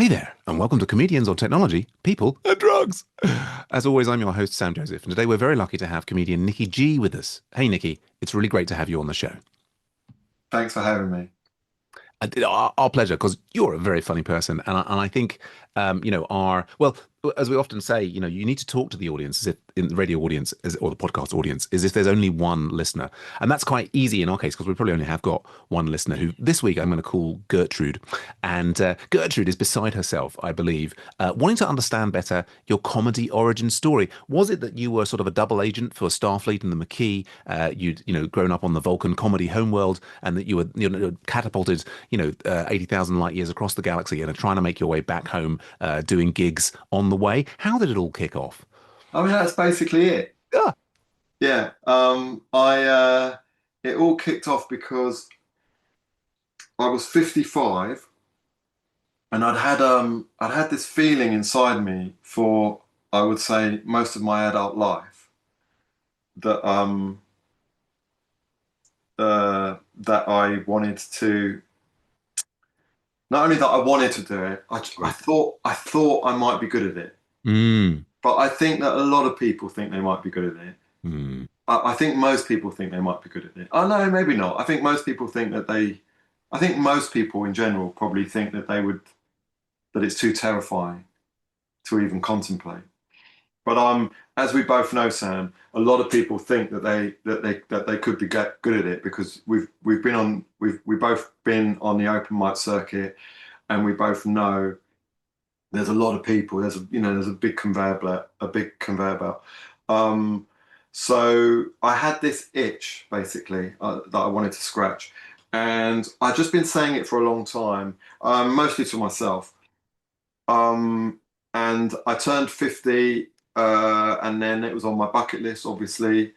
Hey there, and welcome to Comedians on Technology, People, and Drugs. As always, I'm your host, Sam Joseph, and today we're very lucky to have comedian Nicky G with us. Hey, Nicky, it's really great to have you on the show. Thanks for having me. Our pleasure, because you're a very funny person, and I think, well, as we often say, you need to talk to the audience as if in the radio audience or the podcast audience as if there's only one listener, and that's quite easy in our case because we probably only have got one listener. Who this week I'm going to call Gertrude, and Gertrude is beside herself, I believe, wanting to understand better your comedy origin story. Was it that you were sort of a double agent for Starfleet and the McKee? You'd grown up on the Vulcan comedy homeworld, and that you were catapulted 80,000 light years across the galaxy and are trying to make your way back home, doing gigs on the way. How did it all kick off? I mean, that's basically it. Yeah. Yeah. It all kicked off because I was 55 and I'd had this feeling inside me for, I would say, most of my adult life that I wanted to, not only that I wanted to do it, I thought I might be good at it. Mm, But I think that a lot of people think they might be good at it. mm, I think most people think they might be good at it. Oh no, maybe not. I think most people think that I think most people in general probably think that that it's too terrifying to even contemplate. But as we both know, Sam, a lot of people think that they could be good at it because we've both been on the open mic circuit, and we both know there's a lot of people. There's a big conveyor belt. Um, so I had this itch basically that I wanted to scratch, and I'd just been saying it for a long time, mostly to myself. Um, and I turned 50, and then it was on my bucket list, obviously.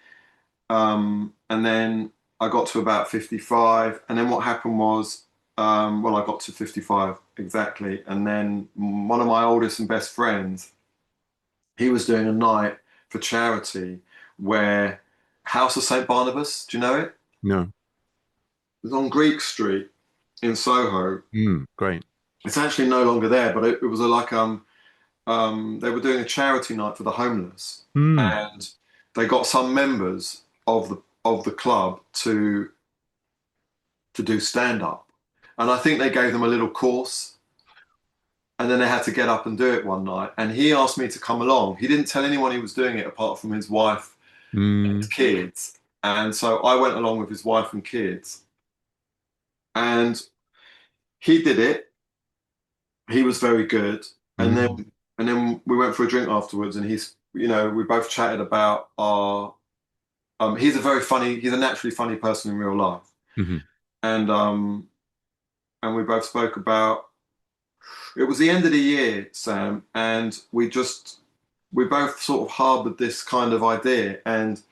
And then I got to about 55, and then what happened was, well, I got to 55 exactly, and then one of my oldest and best friends, he was doing a night for charity where House of St. Barnabas, do you know it? no. It was on Greek Street in Soho. Great. It's actually no longer there, but it was they were doing a charity night for the homeless, Mm. and they got some members of the club to do stand up, and I think they gave them a little course, and then they had to get up and do it one night. And he asked me to come along. He didn't tell anyone he was doing it apart from his wife and Mm. kids, and so I went along with his wife and kids, and he did it. He was very good, and Mm. then we went for a drink afterwards, and we both chatted about our. He's a naturally funny person in real life, Hmm. and we both spoke about. It was the end of the year, Sam, and we both sort of harbored this kind of idea, and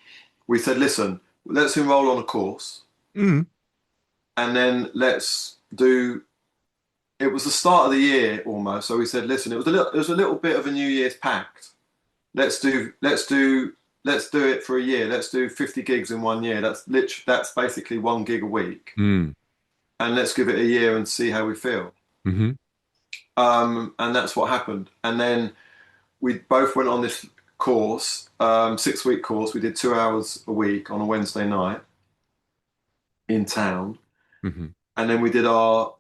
we said, listen, let's enroll on a course, Mm. and then let's do. It was the start of the year almost, so we said, listen, it was a little bit of a New Year's pact. Let's do it for a year. Let's do 50 gigs in one year. That's basically one gig a week. Mm. And let's give it a year and see how we feel. Hmm. And that's what happened. And then we both went on this course, 6-week course. We did 2 hours a week on a Wednesday night in town. Hmm. And then we did our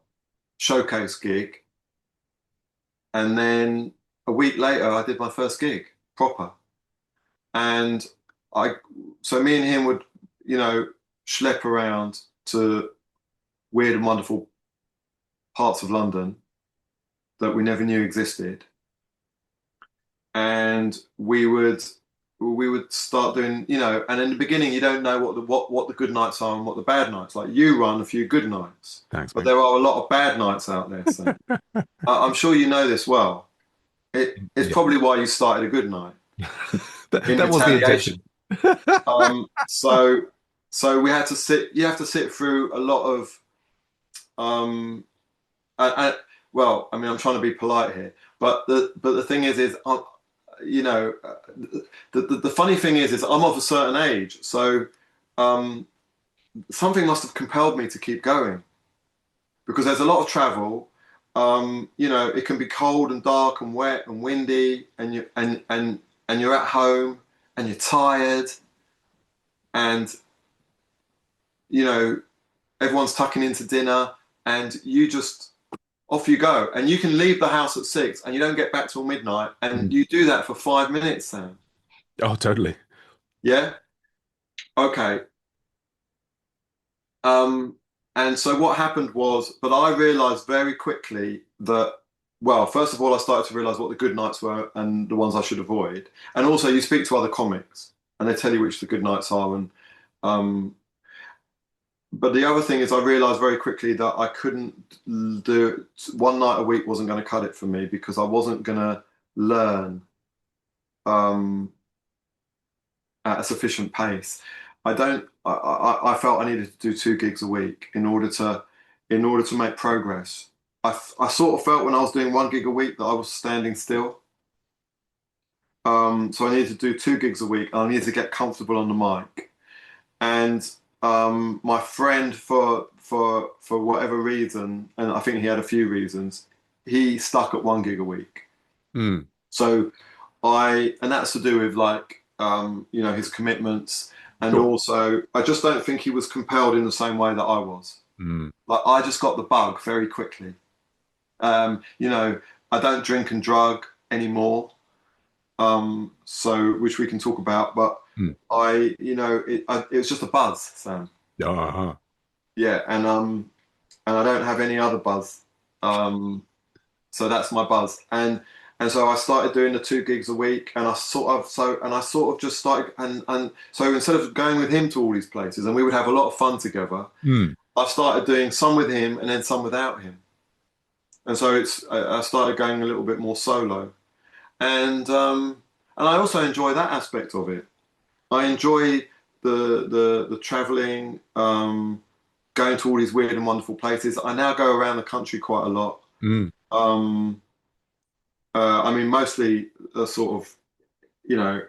showcase gig. And then a week later, I did my first gig proper. And I, so me and him would, you know, schlep around to weird and wonderful parts of London that we never knew existed. And we would start doing, and in the beginning you don't know what the good nights are and what the bad nights. Like you run a few good nights, Thanks, but mate. there are a lot of bad nights out there. So I'm sure you know this well. It's Yeah. probably why you started a good night That, in that was the retaliation. intention. So we had to sit. You have to sit through a lot of. Um, well, I mean, I'm trying to be polite here, but the thing is, you know, the funny thing is I'm of a certain age, so um, something must have compelled me to keep going because there's a lot of travel. it can be cold and dark and wet and windy, and you're at home and you're tired, and you know everyone's tucking into dinner, and you just off you go, and you can leave the house at 6 and you don't get back till midnight, and Mm. you do that for 5 minutes, Sam. Oh, totally. Yeah. Okay. Um, and so what happened was, but I realized very quickly that, well, first of all, I started to realize what the good nights were and the ones I should avoid. And also, you speak to other comics and they tell you which the good nights are. And um, but the other thing is, I realized very quickly that I couldn't do one night a week wasn't going to cut it for me because I wasn't going to learn um, at a sufficient pace. I don't. I felt I needed to do 2 gigs a week in order to make progress. I sort of felt when I was doing 1 gig a week that I was standing still. So I needed to do 2 gigs a week, and I needed to get comfortable on the mic. And my friend, for whatever reason, and I think he had a few reasons, he stuck at 1 gig a week. Mm. So and that's to do with like, his commitments. And Sure. also, I just don't think he was compelled in the same way that I was. Mm. Like, I just got the bug very quickly. You know, I don't drink and drug anymore. So, which we can talk about, but Mm. it was just a buzz, Sam. Uh-huh. Yeah. And I don't have any other buzz. So that's my buzz. And so I started doing the 2 gigs a week, and I sort of just started, and so instead of going with him to all these places, and we would have a lot of fun together, Mm. I started doing some with him and then some without him. And so I started going a little bit more solo, and I also enjoy that aspect of it. I enjoy the traveling, going to all these weird and wonderful places. I now go around the country quite a lot. Mm. Um, I mean, mostly sort of, you know,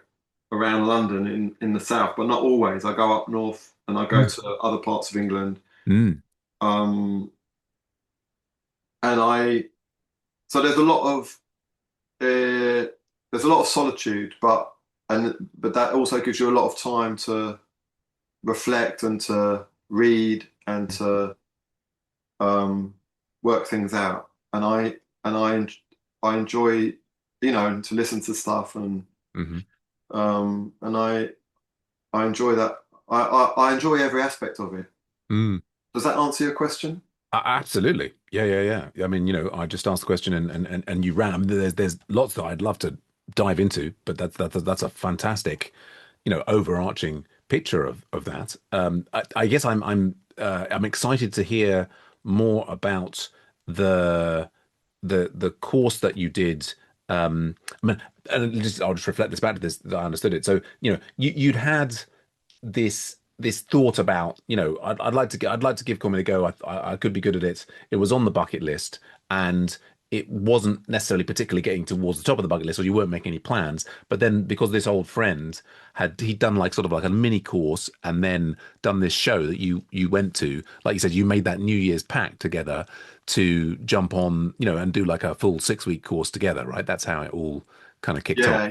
around London in the south, but not always. I go up north and I go Mm. to other parts of England. Mm. Um, and so there's a lot of solitude, but that also gives you a lot of time to reflect and to read and to um, work things out. I enjoy, to listen to stuff, Mm-hmm. and I enjoy that. I enjoy every aspect of it. Mm. Does that answer your question? Absolutely. Yeah, yeah, yeah. I mean, I just asked the question and you ran. I mean, there's lots that I'd love to dive into, but that's a fantastic, overarching picture of that. I guess I'm excited to hear more about the the course that you did. I mean, and I'll just reflect this back to this that I understood it. So, you'd had this thought about, I'd like to give comedy a go. I could be good at it. It was on the bucket list, and it wasn't necessarily particularly getting towards the top of the bucket list, or you weren't making any plans. But then, because this old friend he'd done like sort of like a mini course, and then done this show that you went to, like you said, you made that New Year's pact together to jump on, and do like a full 6 week course together, right? That's how it all kind of kicked off. Yeah,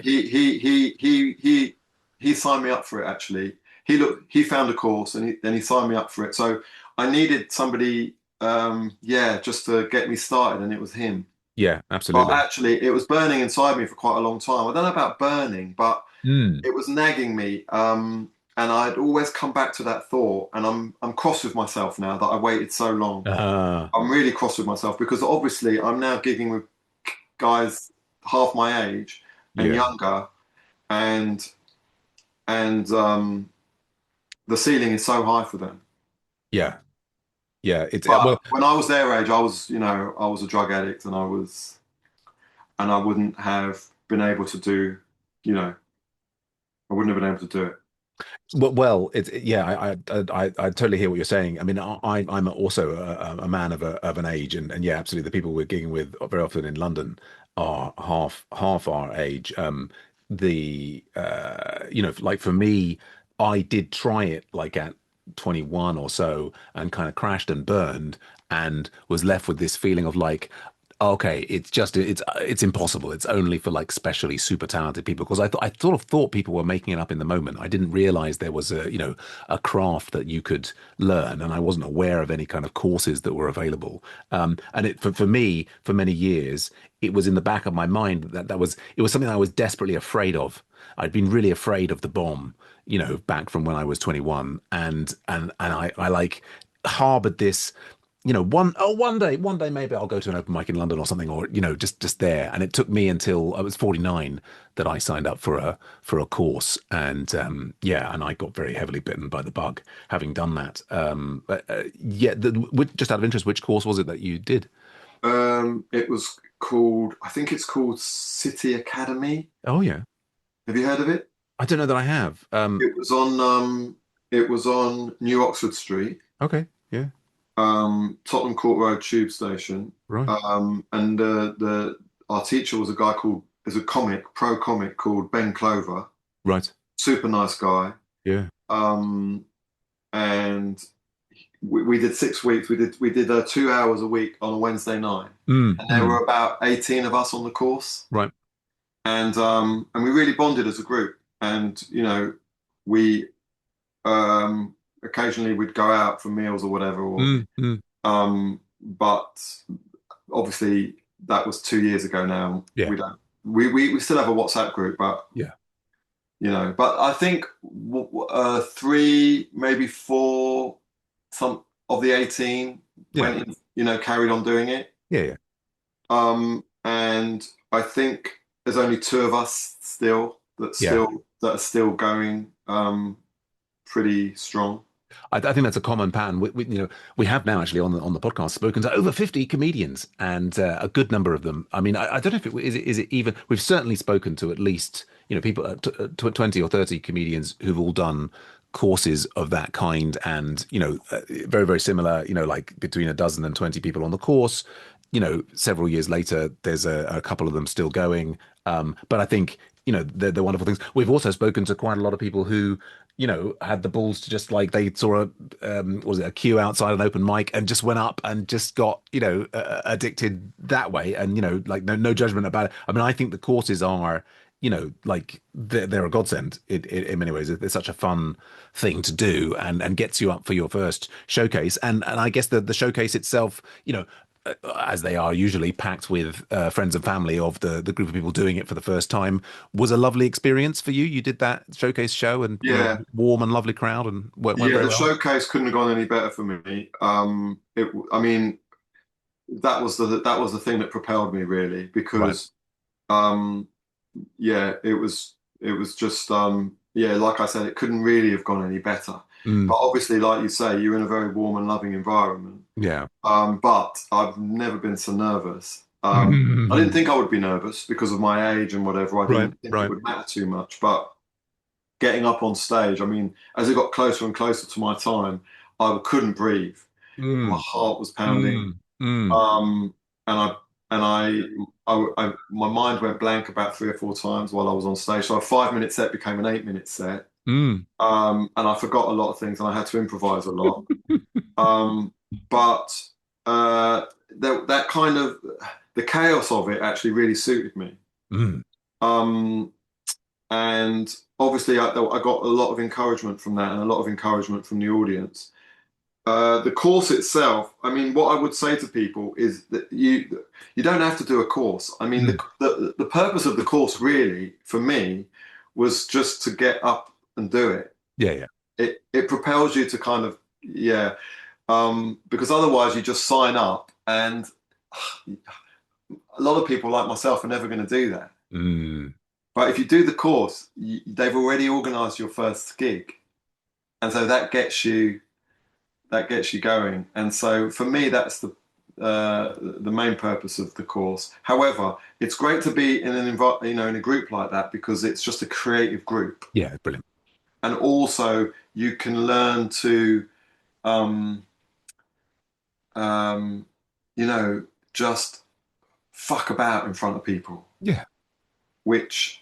he signed me up for it actually. He found a course and then he signed me up for it. So I needed somebody, yeah, just to get me started, and it was him. Yeah, But absolutely. actually, it was burning inside me for quite a long time. I don't know about burning, but Mm. it was nagging me. And I'd always come back to that thought, and I'm cross with myself now that I waited so long. Ah, I'm really cross with myself because obviously I'm now gigging with guys half my age and yeah, younger, and and the ceiling is so high for them. yeah, yeah. It's well, But when I was their age, I was a drug addict, and I wouldn't have been able to do, you know, I wouldn't have been able to do it. well. It's yeah. I totally hear what you're saying. I mean, I'm also a man of an age, and yeah, absolutely. The people we're gigging with very often in London are half our age. Like for me, I did try it like at 21 or so, and kind of crashed and burned, and was left with this feeling of like, Okay, it's impossible. It's only for like specially super talented people because I sort of thought people were making it up in the moment. I didn't realize there was a craft that you could learn, and I wasn't aware of any kind of courses that were available. And for me for many years it was in the back of my mind that it was something I was desperately afraid of. I'd been really afraid of the bomb, back from when I was 21, and I like harbored this, one day maybe I'll go to an open mic in London or something, or just there. And it took me until I was 49 that I signed up for a course, and yeah, and I got very heavily bitten by the bug having done that. Yeah, just out of interest, which course was it that you did? It was called, I think it's called City Academy. Oh yeah, Have you heard of it? I don't know that I have. It was on New Oxford Street, Okay, yeah, Tottenham Court Road Tube Station. right, And the our teacher was a guy called is a pro comic called Ben Clover. right, Super nice guy. yeah, Um, and we did 6 weeks. We did 2 hours a week on a Wednesday night, and there mm, were about 18 of us on the course, right, and we really bonded as a group. And we occasionally we'd go out for meals or whatever, or but obviously that was 2 years ago now. yeah, We don't. We still have a WhatsApp group, but yeah, but I think three, maybe four, some of the 18 yeah, went in, carried on doing it. yeah, yeah. And I think there's only two of us Yeah. that are still going pretty strong. I think that's a common pattern. We have now actually on the podcast spoken to over 50 comedians, and a good number of them. I mean, I don't know if is it even. We've certainly spoken to at least people, 20 or 30 comedians who've all done courses of that kind, and very very similar. Like between a dozen and 20 people on the course. Several years later, there's a couple of them still going. But I think they're wonderful things. We've also spoken to quite a lot of people who had the balls to just like they saw was it a queue outside an open mic and just went up and just got, addicted that way. And, like no judgment about it. I mean, I think the courses are, like they're a godsend in many ways. It's such a fun thing to do and gets you up for your first showcase. And I guess the showcase itself, as they are usually packed with friends and family of the group of people doing it for the first time, was a lovely experience for you. You did that showcase show and Yeah, warm and lovely crowd and went yeah. very The well. showcase couldn't have gone any better for me. I mean, that was the thing that propelled me really Right. because um, yeah, it was just yeah, like I said, it couldn't really have gone any better. Mm, But obviously, like you say, you're in a very warm and loving environment. yeah. But I've never been so nervous. I didn't Mhm. think I would be nervous because of my age and whatever. I Right. didn't think it Right. would matter too much. But getting up on stage, I mean, as it got closer and closer to my time, I couldn't breathe. My Mm, heart was pounding. mm, mm, Um, and my mind went blank about 3 or 4 times while I was on stage. So a 5 minute set became an 8 minute set. mm. And I forgot a lot of things and I had to improvise a lot. But that kind of the chaos of it actually really suited me. Mm. Um, and obviously, I got a lot of encouragement from that and a lot of encouragement from the audience. The course itself, I mean, what I would say to people is that you don't have to do a course. I mean, Mm. the purpose of the course really, for me, was just to get up and do it. Yeah. Yeah. It propels you to kind of, yeah, because otherwise you just sign up, and a lot of people like myself are never going to do that. Mm. But if you do the course, they've already organised your first gig, and so that gets you going. And so for me, that's the main purpose of the course. However, it's great to be in in a group like that because it's just a creative group, Yeah. Brilliant. and also you can learn to um, um, just fuck about in front of people, Yeah. which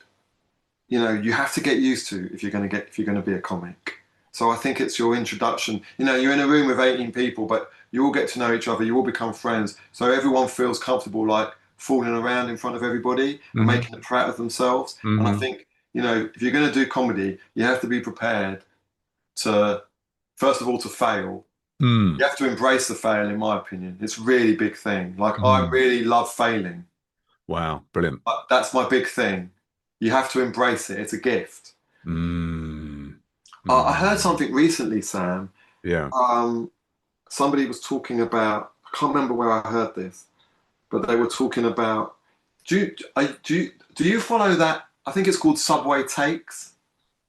you have to get used to if you're going to be a comic. So I think it's your introduction. You know, you're in a room with 18 people, but you all get to know each other, you all become friends. So everyone feels comfortable like fooling around in front of everybody and Hmm. making a prat of themselves. And I Hmm. think, you know, if you're going to do comedy, you have to be prepared to, first of all, to fail. Mm. You have to embrace the fail, in my opinion. It's a really big thing. Like, I Mm. really love failing. Wow, brilliant. That's my big thing. You have to embrace it. It's a gift. Mm. I heard Mm. something recently, Sam. Yeah. Um, Somebody was talking about, I can't remember where I heard this, but they were talking about, do you follow that? I think it's called Subway Takes.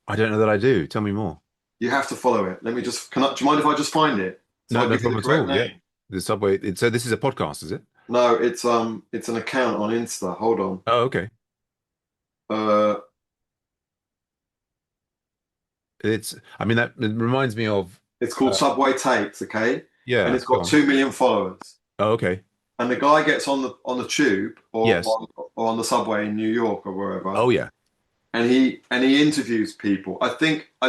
I don't know that I do. Tell me more. You have to follow it. Let me just, do you mind if I just find it? So No, I'll no give you problem the at correct all. Yeah. name. The Subway. So this is a podcast, is it? No, it's an account on Insta. Hold on. Oh, okay. Uh, I mean, that it reminds me of, it's called uh, Subway Takes, okay? And yeah, it's go got on. 2 million followers. Oh, okay. And the guy gets on the tube Yes. or on the subway in New York or wherever, Oh, yeah. and he interviews people. I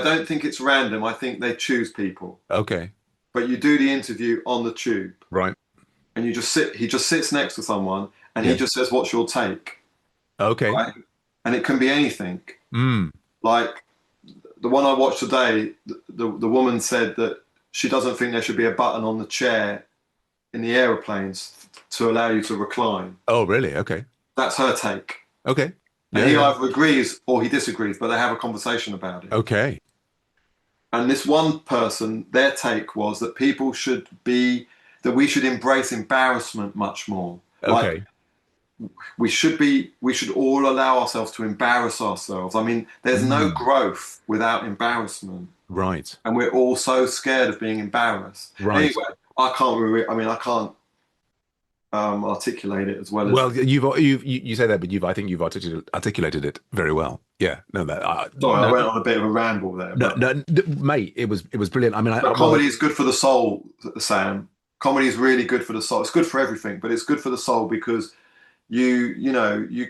don't think it's random. I think they choose people. Okay. But you do the interview on the tube, Right. and you just sit. He just sits next to someone, and he Yes. just says, "What's your take?" Okay. Right? And it can be anything. Mm. Like the one I watched today, the woman said that she doesn't think there should be a button on the chair in the aeroplanes to allow you to recline. Oh, really? Okay. That's her take. Okay. And Yeah, he yeah. either agrees or he disagrees, but they have a conversation about it. Okay. And this one person, their take was that that we should embrace embarrassment much more. Like Okay. we should all allow ourselves to embarrass ourselves. I mean, there's no Mm. growth without embarrassment. Right. And we're all so scared of being embarrassed. Right. Anyway, I mean, I can't articulate it as well as. Well, you say that, but I think you've articulated it very well. Yeah. No, that Sorry, I no, went on a bit of a ramble there, no, no, mate. It was brilliant. I mean, but well, comedy is good for the soul, Sam. Comedy is really good for the soul. It's good for everything, but it's good for the soul because you know, you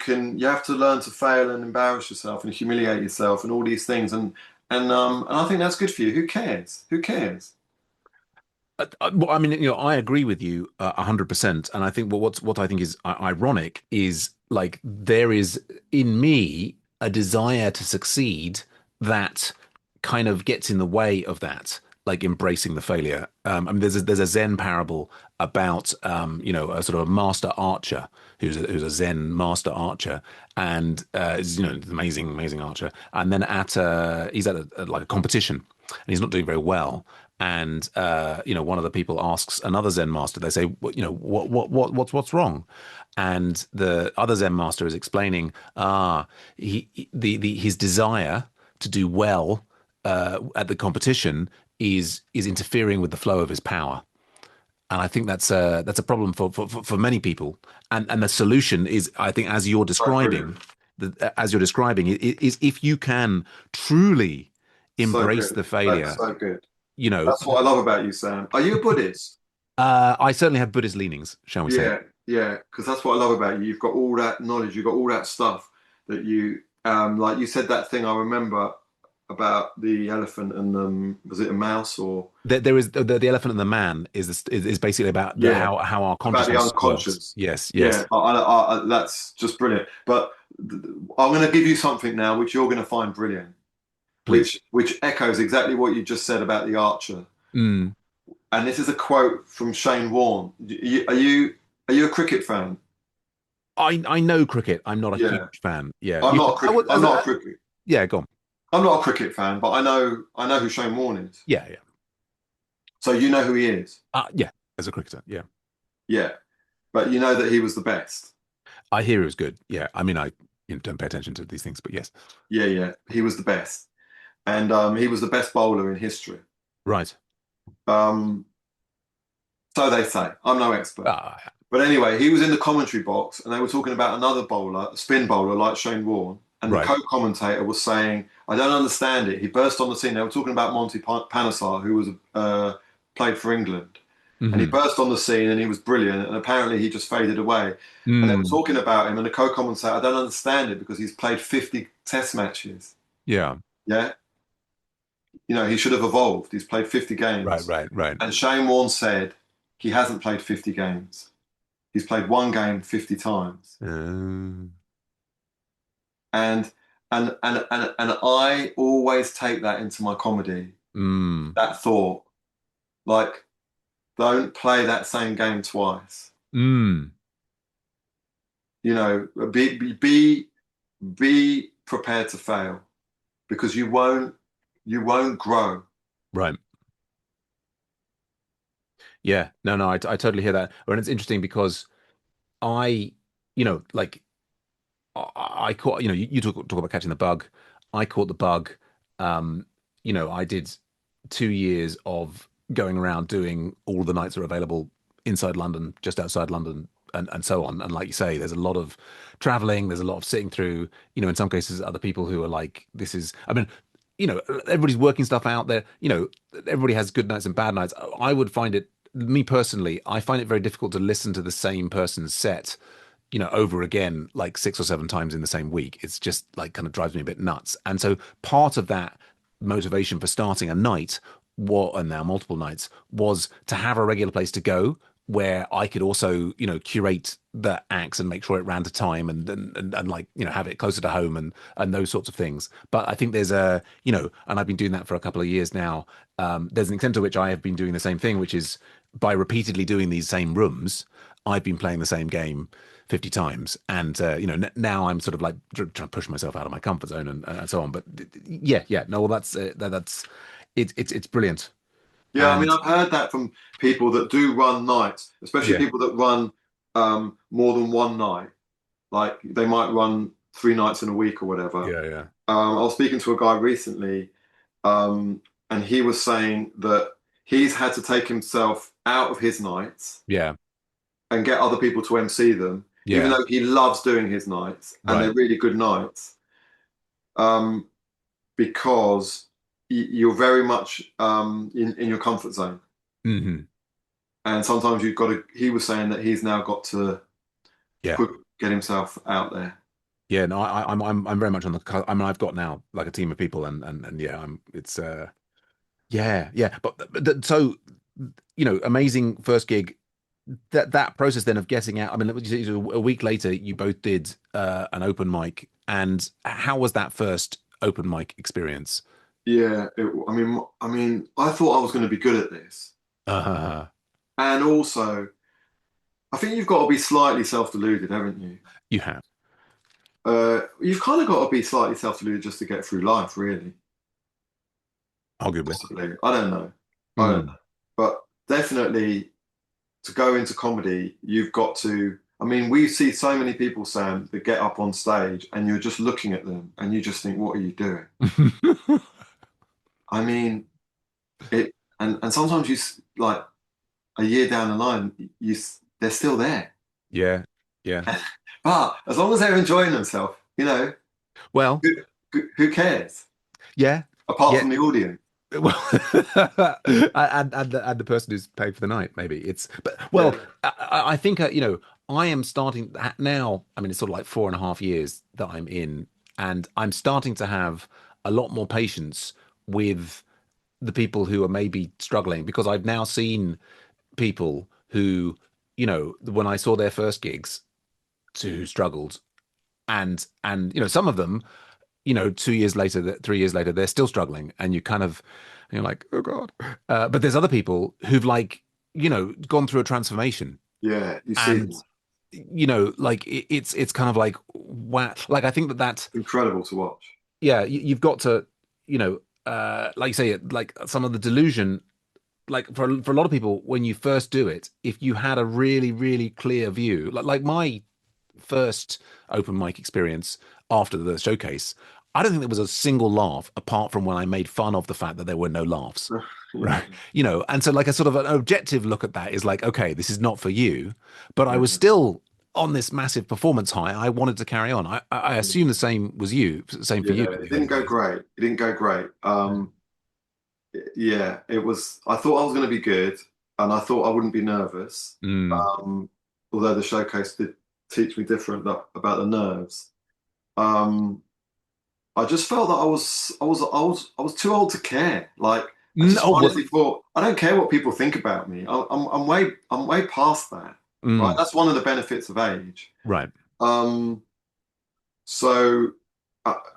have to learn to fail and embarrass yourself and humiliate yourself and all these things and I think that's good for you. Who cares? Who cares? well, I mean, I agree with you 100%. And I think what I think is ironic is like there is in me a desire to succeed that kind of gets in the way of that, like embracing the failure. I mean, there's a Zen parable about a sort of a master archer who's a Zen master archer, and is an amazing archer. And then he's at like a competition, and he's not doing very well. And one of the people asks another Zen master. They say, what's wrong? And the other Zen master is explaining, his desire to do well at the competition is interfering with the flow of his power. And I think that's a problem for many people. And the solution is, I think, So brilliant. as you're describing, is if you can truly So embrace good. the That's failure. so good. You know, That's what I love about you, Sam. Are you a Buddhist? I certainly have Buddhist leanings, shall we say? Yeah, yeah, because that's what I love about you. You've got all that knowledge, you've got all that stuff that like you said that thing I remember about the elephant and was it a mouse or There is the elephant and the man is basically about yeah, how our about the consciousness works. unconscious. Yes, Yeah, yes, that's just brilliant. But I'm going to give you something now which you're going to find brilliant, please. which echoes exactly what you just said about the archer. Mm. And this is a quote from Shane Warne. Are you a cricket fan? I know cricket. I'm not a Yeah, huge fan. Yeah, I'm not a cricket. I'm not a cricket. yeah, go on. I'm not a cricket fan, but I know who Shane Warne is. Yeah, yeah, So you know who he is. yeah. As a cricketer, yeah, Yeah, but you know that he was the best. I hear it was good. Yeah, I mean, I don't pay attention to these things, but yes, Yeah, yeah, he was the best, and he was the best bowler in history. right. Um, so they say. I'm no expert. Ah, But anyway, he was in the commentary box and they were talking about another bowler, a spin bowler like Shane Warne. And the right. co-commentator was saying, I don't understand it. He burst on the scene. They were talking about Monty Panesar, who was played for England. And he Hmm. burst on the scene and he was brilliant. And apparently he just faded away. And they were Mm. talking about him and the co-commentator, I don't understand it because he's played 50 test matches. Yeah. Yeah. he should have evolved. He's played 50 Right, games. right, right. And Shane Warne said he hasn't played 50 games. He's played one game 50 times. Uh, And and I always take that into my comedy, mm, that thought, like, don't play that same game twice. mm, You know, be prepared to fail because you won't grow. right. Yeah. No, no, I totally hear that. And it's interesting because I, like I caught, you talk about catching the bug. I caught the bug. Um, I did 2 years of going around doing all the nights that are available inside London, just outside London, and so on. And like you say, there's a lot of traveling, there's a lot of sitting through, in some cases, other people who are like, this is, I mean, everybody's working stuff out there. Everybody has good nights and bad nights. I would find it, me personally, I find it very difficult to listen to the same person's set over again, like 6 or 7 times in the same week. It's just like kind of drives me a bit nuts. And so part of that motivation for starting a night, and now multiple nights, was to have a regular place to go where I could also, curate the acts and make sure it ran to time and like, have it closer to home and those sorts of things. But I think there's and I've been doing that for a couple of years now. There's an extent to which I have been doing the same thing, which is by repeatedly doing these same rooms, I've been playing the same game 50 times. And, now I'm sort of like trying to push myself out of my comfort zone and so on. But yeah, yeah, no, well, it's brilliant. Yeah, I mean, And I've heard that from people that do run nights, especially yeah, people that run more than one night. Like they might run 3 nights in a week or whatever. yeah, yeah, I was speaking to a guy recently, and he was saying that he's had to take himself out of his nights yeah, and get other people to MC them, even yeah, though he loves doing his nights and right. they're really good nights, um, because you're very much in your comfort zone. Hmm. And sometimes you've got to, he was saying that he's now got to Yeah. get himself out there. Yeah, no, I'm very much on I mean, I've got now like a team of people, and yeah, it's yeah, yeah, but so amazing first gig. That process then of getting out. I mean, a week later, you both did an open mic, and how was that first open mic experience? Yeah, I mean, I thought I was going to be good at this. Uh, And also, I think you've got to be slightly self-deluded, haven't you? you have, You've kind of got to be slightly self-deluded just to get through life, really. arguably. Possibly. I don't know. I don't know. Mm. But definitely to go into comedy, you've got to. I mean, we see so many people, Sam, that get up on stage and you're just looking at them and you just think, what are you doing? I mean, it, and sometimes like a year down the line, they're still there. Yeah, yeah. But as long as they're enjoying themselves, Well, who, who cares? yeah, Apart yeah. from the audience. Well, and the person who's paid for the night, maybe it's. But well, Yeah. I think I am starting now. I mean, it's sort of like 4.5 years that I'm in, and I'm starting to have a lot more patience with the people who are maybe struggling because I've now seen people who, when I saw their first gigs, who struggled, and some of them 2 years later, 3 years later, they're still struggling, and you're like, oh God. But there's other people who've like, gone through a transformation, Yeah, you see and them. like it's kind of like wow. Like I think that Incredible to watch. yeah, you've got to, like you say, like some of the delusion. Like for a lot of people, when you first do it, if you had a really really clear view, like my first open mic experience after the showcase, I don't think there was a single laugh apart from when I made fun of the fact that there were no laughs. Yeah, Right. And so like a sort of an objective look at that is like, okay, this is not for you. But I was yeah, still on this massive performance high. I wanted to carry on. I assume the same was you, same for yeah. you in It the didn't early go days. great. It didn't go great. Yeah, it was. I thought I was going to be good, and I thought I wouldn't be nervous. Mm, Although the showcase did teach me different about the nerves. Um, I just felt that I was too old to care. Like I Mm, just oh, what? honestly thought I don't care what people think about me. I'm way past that. Right, Mm, that's one of the benefits of age. right. Um, so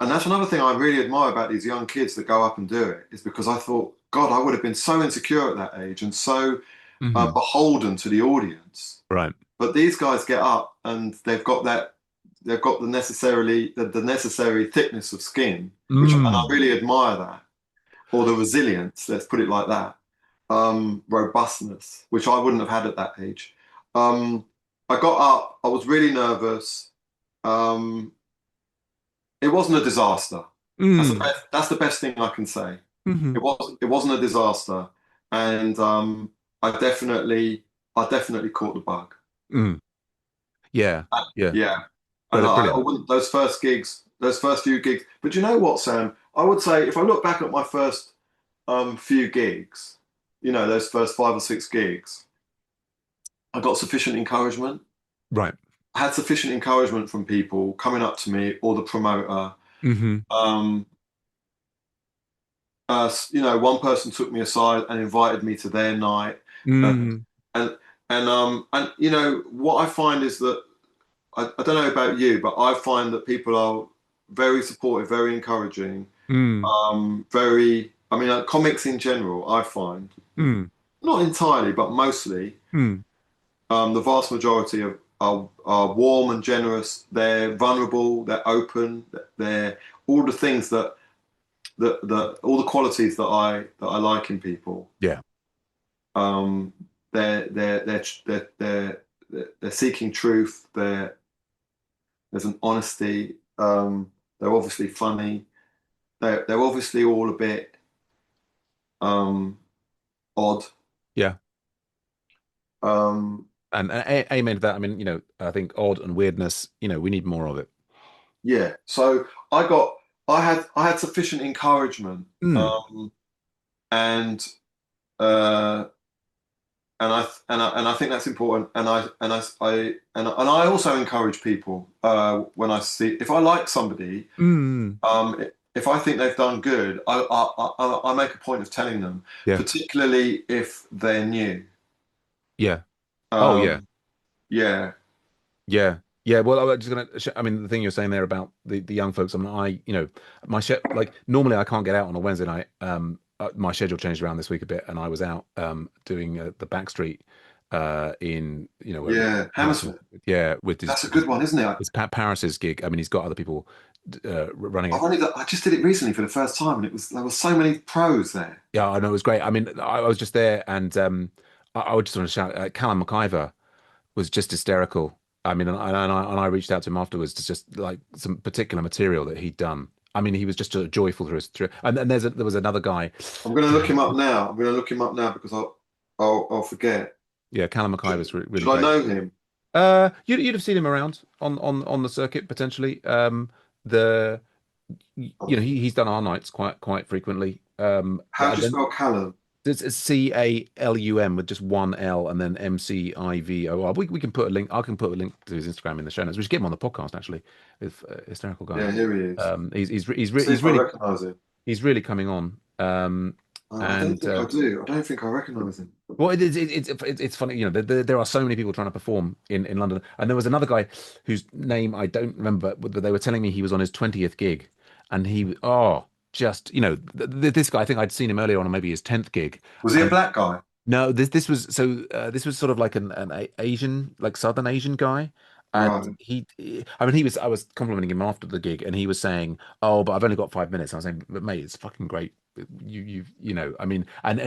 and that's another thing I really admire about these young kids that go up and do it is because I thought, God, I would have been so insecure at that age and so Hmm. beholden to the audience. Right. But these guys get up and they've got the necessary thickness of skin, and I Mm, really admire that, or the resilience, let's put it like that, robustness, which I wouldn't have had at that age. Um, I got up, I was really nervous. Um, it wasn't a disaster. mm, That's the best thing I can say. hmm. It wasn't a disaster, and I definitely I definitely caught the bug. Mm. Yeah. Yeah. Yeah. And I Brilliant. wouldn't, those first few gigs. But you know what, Sam? I would say if I look back at my first few gigs, those first 5 or 6 gigs, I got sufficient encouragement. Right. I had sufficient encouragement from people coming up to me or the promoter. Hmm. Um, one person took me aside and invited me to their night. And Mm, and and what I find is that I don't know about you, but I find that people are very supportive, very encouraging, mm, I mean, comics in general, I find, mm, not entirely, but mostly, mm. the vast majority are warm and generous. They're vulnerable, they're open, they're all the things that all the qualities that I like in people. Yeah. Um, they're seeking truth. There's an honesty. They're obviously funny. They're obviously all a bit um, odd. Yeah. Um, And amen to that. I mean, I think odd and weirdness, we need more of it. yeah. So I got, I had sufficient encouragement, Mm, and uh, and I think that's important. And I also encourage people when I see if I like somebody, mm, if I think they've done good, I make a point of telling them, yeah. particularly if they're new. Yeah. Oh, yeah. Um, yeah, Yeah. Yeah. Well, I was just gonna. I mean, the thing you're saying there about the young folks. I mean, my like normally I can't get out on a Wednesday night. My schedule changed around this week a bit, and I was out doing the Backstreet in where yeah. Hammersmith. Hammersmith. Yeah, with That's a good one, isn't it? his Pat Paris's gig. I mean, he's got other people running it. I just did it recently for the first time, and there were so many pros there. Yeah, I know it was great. I mean, I was just there, and I would just want to shout. Callum McIver was just hysterical. I mean, and I reached out to him afterwards to just like some particular material that he'd done. I mean, he was just joyful through. And there was another guy. I'm going to look him up now. I'm going to look him up now because I'll forget. Yeah, Callum McIver Should, was really should I great. know him? You'd have seen him around on the circuit potentially. The he's done our nights quite frequently. How do And you then spell Callum? it's Calum with just one L and then MCIVOR. We can put a link. I can put a link to his Instagram in the show notes. We should get him on the podcast actually. With hysterical guy. Yeah, here he is. See He's if I really recognize him. coming on. I don't And think I do. I don't think I recognize him. well, it's funny. There are so many people trying to perform in London, and there was another guy whose name I don't remember, but they were telling me he was on his 20th gig, and just this guy. I think I'd seen him earlier on, or maybe his 10th gig, Was he a and black guy? no, this was sort of like an Asian, like Southern Asian guy, and Right. I mean, I was complimenting him after the gig, and he was saying, "Oh, but I've only got 5 minutes." I was saying, "But mate, it's fucking great. I mean," and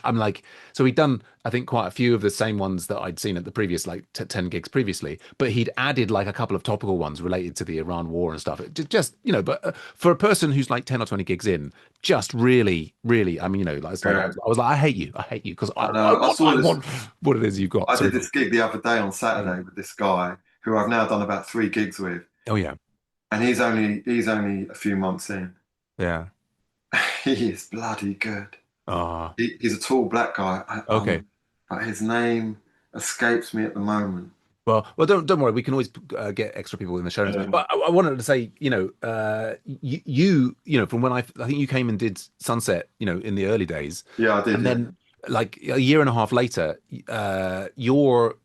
I'm like, so he'd done, I think, quite a few of the same ones that I'd seen at the previous like 10 gigs previously, but he'd added like a couple of topical ones related to the Iran war and stuff. It just, but for a person who's like 10 or 20 gigs in just really, really, I mean, like it's like Yeah. I was like, I hate you because I know. I want what it is you've got. I So did this gig the other day on mm. Saturday with this guy who I've now done about 3 gigs with, Oh yeah, and he's only a few months in. yeah. He is bloody good. Ah, He's a tall black guy, okay. but his name escapes me at the moment. Well, don't worry. We can always get extra people in the show notes. Um, But I wanted to say, from when I think you came and did Sunset, in the early days, yeah, I did. and Yeah, then like a year and a half later, you're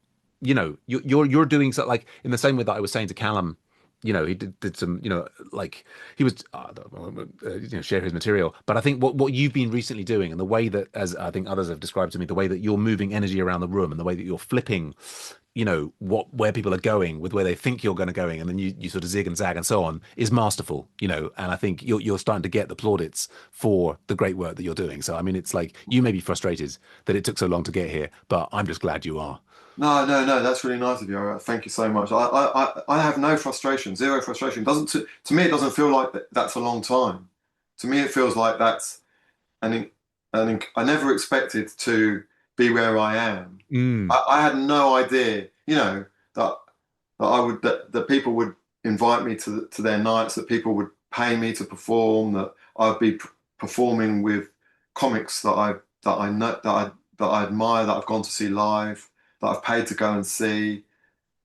doing so like in the same way that I was saying to Callum, he did some, like he was, share his material. But I think what you've been recently doing, and the way that, as I think others have described to me, the way that you're moving energy around the room, and the way that you're flipping where people are going with where they think you're going to going, and then you sort of zig and zag and so on is masterful. And I think you're starting to get the plaudits for the great work that you're doing. So I mean, it's like you may be frustrated that it took so long to get here, but I'm just glad you are. no, no, no, that's really nice of you. Thank you so much. I have no frustration, zero frustration. Doesn't to me it doesn't feel like that's a long time. To me, it feels like that's and I never expected to be where I am. Mm. I had no idea, that that people would invite me to their nights, that people would pay me to perform, that I'd be performing with comics that I know that I admire, that I've gone to see live, that I've paid to go and see,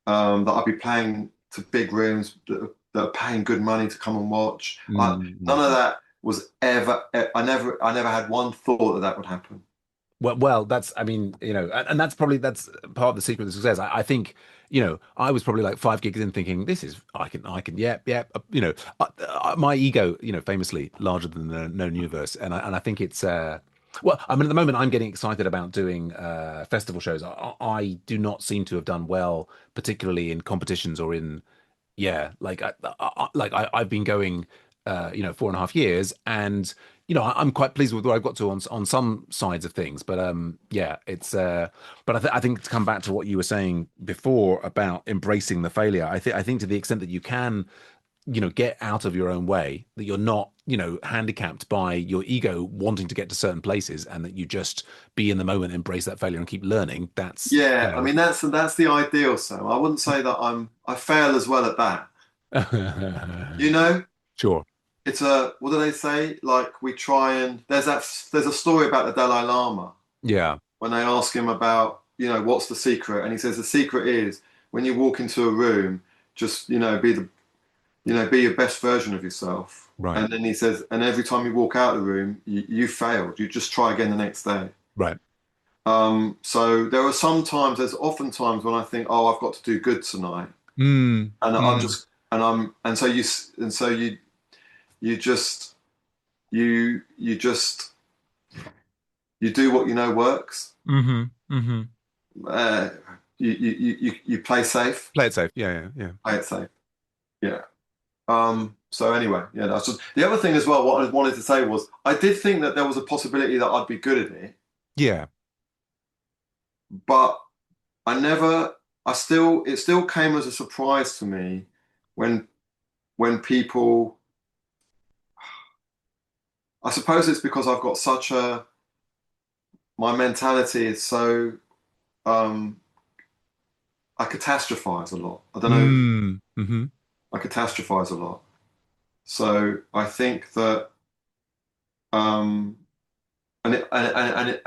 that I'd be playing to big rooms that are paying good money to come and watch. Mm. None of that was ever. I never had one thought that that would happen. Well, that's, I mean, and that's part of the secret of success. I think, I was probably like 5 gigs in thinking this is, yeah, yeah, my ego, famously larger than the known universe. And I think it's, well, I mean, at the moment I'm getting excited about doing festival shows. I do not seem to have done well, particularly in competitions or in, yeah, I've been going, 4.5 years, and I'm quite pleased with where I've got to on some sides of things. But yeah, it's but I think to come back to what you were saying before about embracing the failure, I think to the extent that you can, get out of your own way, that you're not, handicapped by your ego wanting to get to certain places, and that you just be in the moment, embrace that failure, and keep learning. That's, Yeah, I mean that's the ideal. So I wouldn't say that I fail as well at that. You know, sure. it's a what do they say? Like we try and there's a story about the Dalai Lama Yeah. when they ask him about, what's the secret, and he says the secret is when you walk into a room, just be your best version of yourself. Right. And then he says, and every time you walk out of the room, you failed. You just try again the next day. Right. So there's often times when I think, oh, I've got to do good tonight, Mm, and I'm mm, just, and I'm, and so you just, you just, you do what you know works. mm-hmm, mm-hmm. Uh, you play safe, Play it safe. Yeah, yeah, yeah. play it safe. Yeah. So anyway, yeah, that's just the other thing as well. What I wanted to say was, I did think that there was a possibility that I'd be good at it, Yeah. but I never, it still came as a surprise to me when, people, I suppose it's because I've got my mentality is so, um, I catastrophize a lot. I don't know, Mm, mm-hmm. I catastrophize a lot. So I think that, um, and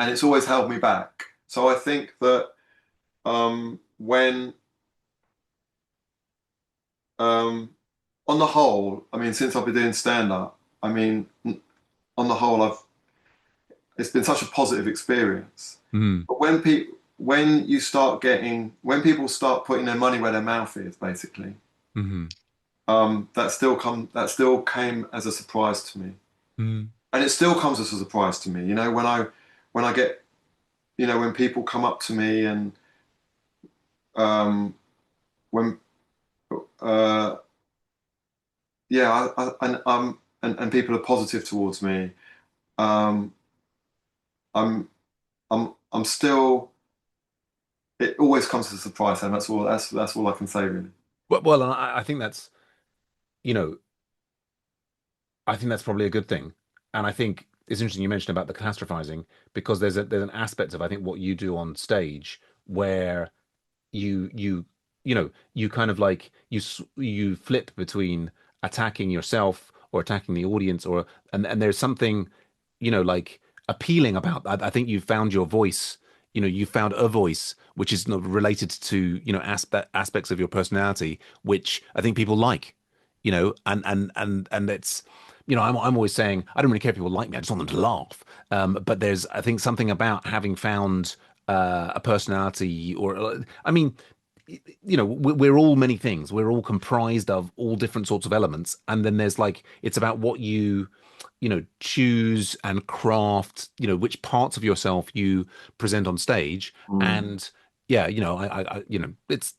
it's always held me back. So I think that, when, um, on the whole, I mean, since I've been doing stand up, I mean, on the whole, it's been such a positive experience. Mm, But when people start putting their money where their mouth is, basically, mm-hmm. that still came as a surprise to me, Mm, and it still comes as a surprise to me. When I get, when people come up to me and, um, when, uh, yeah, and people are positive towards me. Um, I'm I'm still. It always comes as a surprise, and that's all I can say really. well, and I think that's, you know, I think that's probably a good thing. And I think it's interesting you mentioned about the catastrophizing, because there's an aspect of, I think, what you do on stage where you kind of like you flip between attacking yourself or attacking the audience, or and there's something, like appealing about that. I think you found your voice you found a voice which is not related to, aspects of your personality, which I think people like, and it's, I'm always saying I don't really care if people like me. I just want them to laugh. But there's, I think, something about having found a personality, or I mean, we're all many things. We're all comprised of all different sorts of elements, and then there's like it's about what you choose and craft, which parts of yourself you present on stage. Mm. And yeah, it's,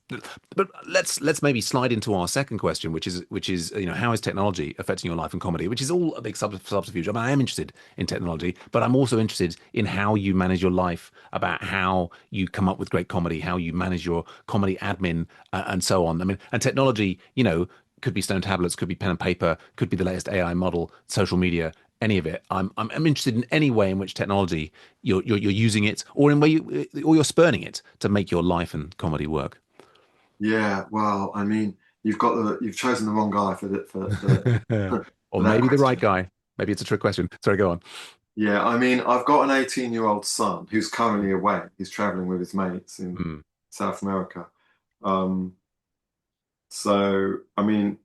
but let's maybe slide into our second question, which is how is technology affecting your life and comedy, which is all a big subterfuge. I mean, I am interested in technology, but I'm also interested in how you manage your life, about how you come up with great comedy, how you manage your comedy admin, and so on. I mean, and technology, could be stone tablets, could be pen and paper, could be the latest AI model, social media, any of it. I'm interested in any way in which technology you're using it, or in way or you're spurning it to make your life and comedy work. Yeah, well, I mean, you've chosen the wrong guy for Or for that maybe the right question. guy. Maybe it's a trick question. Sorry, go on. Yeah, I mean, I've got an 18-year-old son who's currently away. He's traveling with his mates in Mm, South America. Um, so I mean,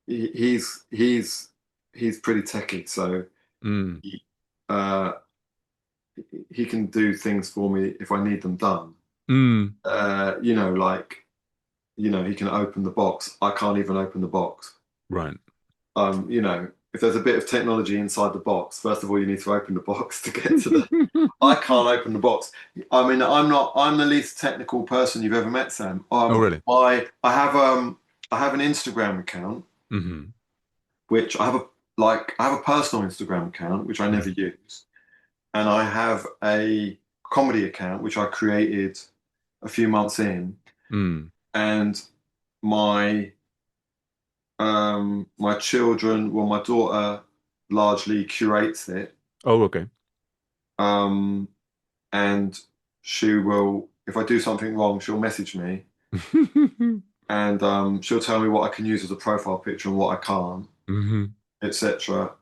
he, he's he's he's pretty techy, so mm, he, uh, he can do things for me if I need them done. mm. Like he can open the box. I can't even open the box. Right. If there's a bit of technology inside the box, first of all, you need to open the box to get to the. I can't open the box. I mean, I'm the least technical person you've ever met, Sam. Oh, really? I have an Instagram account, Hmm. which I have a personal Instagram account, which I never use. And I have a comedy account, which I created a few months in. Mm. And my my children, well, my daughter largely curates it. Oh, okay. Um, and she will, if I do something wrong, she'll message me and she'll tell me what I can use as a profile picture and what I can't, Hmm. etc.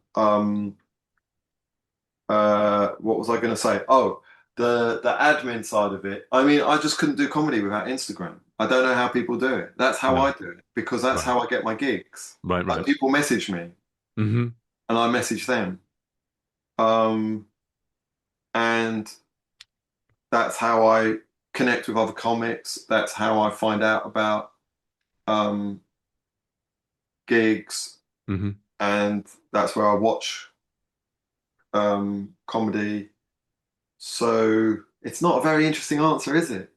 What was I going to say? Oh, the admin side of it. I mean, I just couldn't do comedy without Instagram. I don't know how people do it. That's how No. I do it because that's Right. how I get my gigs. Right. Like Right. people message me Hmm. and I message them. Um, and that's how I connect with other comics. That's how I find out about um, gigs, Hmm. and that's where I watch comedy. So it's not a very interesting answer, is it?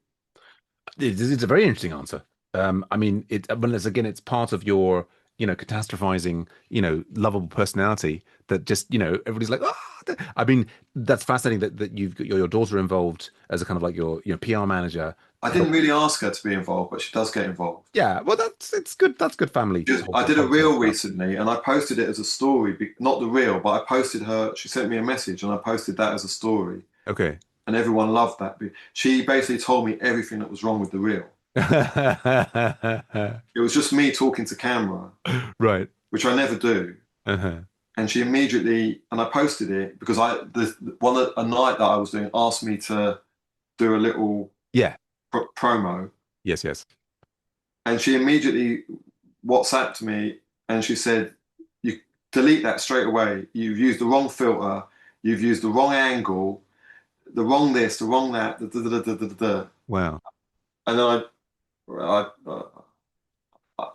It's a very interesting answer. I mean, well, again, it's part of your, catastrophizing, lovable personality that just, everybody's like, oh, I mean, that's fascinating that you've got your daughter involved as a kind of like your, PR manager. I didn't Help. really ask her to be involved, but she does get involved. Yeah, well, it's good. That's good family I did a wholesome reel stuff. recently and I posted it as a story, not the reel, but I posted her, she sent me a message and I posted that as a story. Okay. And everyone loved that. She basically told me everything that was wrong with the reel. It was just me talking to camera, Right. which I never do. Uh-huh. And she immediately, and I posted it because a night that I was doing asked me to do a little Yeah. promo, Yes, yes. and she immediately WhatsApped me and she said, "You delete that straight away. You've used the wrong filter. You've used the wrong angle, the wrong this, the wrong that." Da, da, da, da, da, da, da. Wow. And then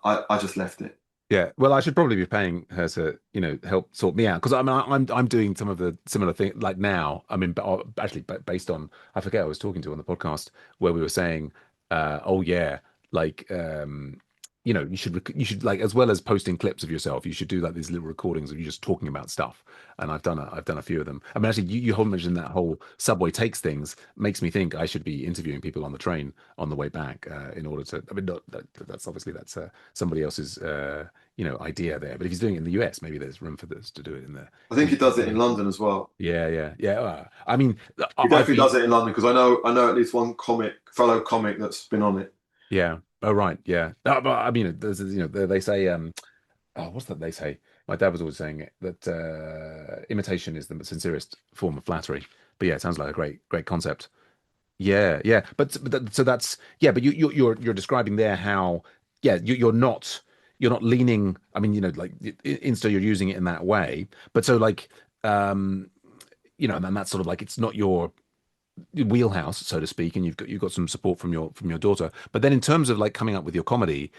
I just left it. Yeah, well, I should probably be paying her to, help sort me out because I mean, I'm doing some of the similar thing like now. I mean, actually, based on I forget I was talking to on the podcast where we were saying, oh yeah, like you should like as well as posting clips of yourself, you should do like these little recordings of you just talking about stuff. And I've done a few of them. I mean, actually, you whole mentioned that whole subway takes things makes me think I should be interviewing people on the train on the way back in order to. I mean, not, that's obviously that's somebody else's. Idea there. But if he's doing it in the US, maybe there's room for this to do it in the I think in he does it the in UK. London as well. Yeah, yeah, yeah. I mean, He I've definitely been, does it in London because I know at least one fellow comic that's been on it. yeah. Oh, right, yeah. But I mean, they say, oh, what's that they say? My dad was always saying it, that imitation is the sincerest form of flattery. But yeah, it sounds like a great concept. Yeah, yeah, so that's yeah, but you're describing there how yeah you're not leaning. I mean, like Insta, you're using it in that way, but so like um and then that's sort of like it's not your wheelhouse, so to speak, and you've got some support from your daughter. But then in terms of like coming up with your comedy,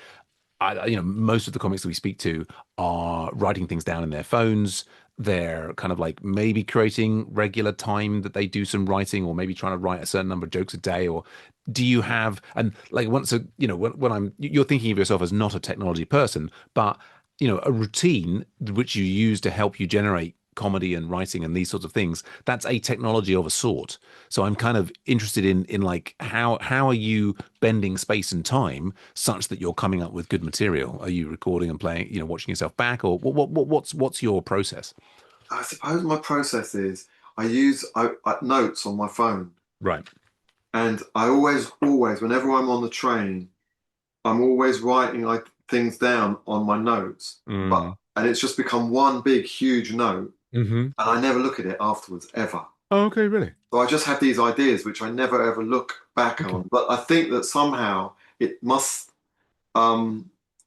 most of the comics that we speak to are writing things down in their phones. They're kind of like maybe creating regular time that they do some writing, or maybe trying to write a certain number of jokes a day. Or do you have, and like once a, when you're thinking of yourself as not a technology person, but a routine which you use to help you generate comedy and writing and these sorts of things, that's a technology of a sort. So I'm kind of interested in like how are you bending space and time such that you're coming up with good material? Are you recording and playing, watching yourself back, or what's your process? I suppose my process is I notes on my phone, Right. and I always, whenever I'm on the train, I'm always writing like things down on my notes. Mm. And it's just become one big, huge note, Hmm. and I never look at it afterwards ever. Oh, okay, really? So I just have these ideas which I never ever look back Okay. on. But I think that somehow it must, Right.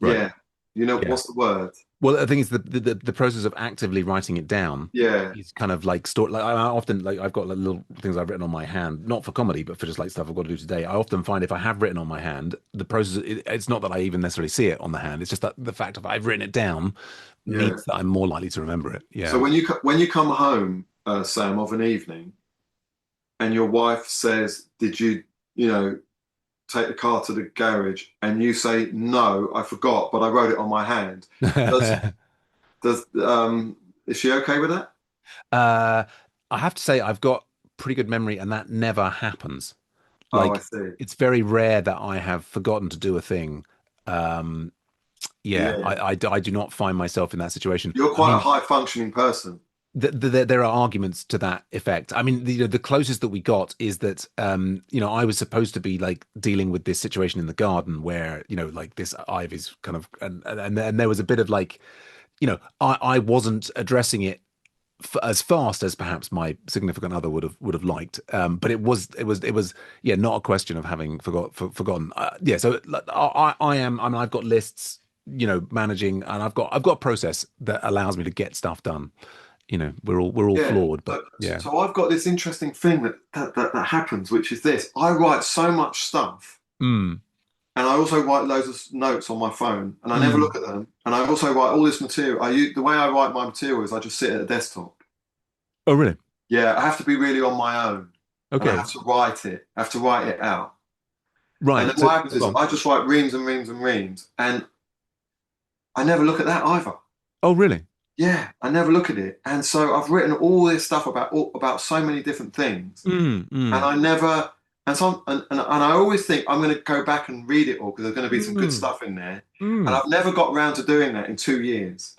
yeah, Yeah. what's the word? Well, I think it's the process of actively writing it down Yeah, is kind of like store. Like I often like I've got like little things I've written on my hand, not for comedy, but for just like stuff I've got to do today. I often find if I have written on my hand, the process it's not that I even necessarily see it on the hand. It's just that the fact of I've written it down yeah. means that I'm more likely to remember it. So Yeah. when you come home, Sam, of an evening, and your wife says, "Did you take the car to the garage?" and you say, "No, I forgot, but I wrote it on my hand." Does does is she okay with that? Uh, I have to say I've got pretty good memory, and that never happens. Oh, I Like see. it's very rare that I have forgotten to do a thing. Um, yeah, Yeah. I do not find myself in that situation. You're I quite a mean, high functioning person. there are arguments to that effect. I mean, the closest that we got is that I was supposed to be like dealing with this situation in the garden where like this ivy's kind of and there was a bit of like I wasn't addressing it as fast as perhaps my significant other would have liked. But it was yeah, not a question of having forgotten. Yeah, so like, I am. I mean, I've got lists, managing, and I've got a process that allows me to get stuff done. We're all Yeah. flawed, but So, yeah. so I've got this interesting thing that happens, which is this. I write so much stuff, Mm, and I also write loads of notes on my phone, and I never look mm. at them. And I also write all this material. The way I write my material is I just sit at a desktop. Oh, really? Yeah, I have to be really on my own, and I Okay. have to write it. I have to write it out. And then Right. So, what happens go is on. I just write reams and reams and reams, and I never look at that either. Oh, really? Yeah, I never look at it. And so I've written all this stuff about so many different things, Mm, and mm, I never and I always think I'm going to go back and read it all because there's going to be some good mm, stuff in there, and mm. I've never got round to doing that in 2 years,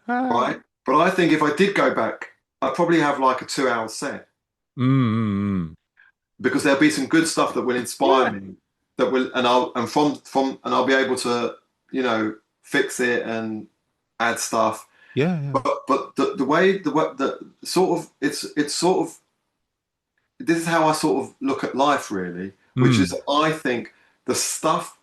right? But I think if I did go back, I'd probably have like a 2 hour set Mm, mm. because there'll be some good stuff that will inspire Yeah. me that will and from and I'll be able to fix it and add stuff. Yeah, yeah. But the way the sort of it's sort of this is how I sort of look at life really, which is Mm, I think the stuff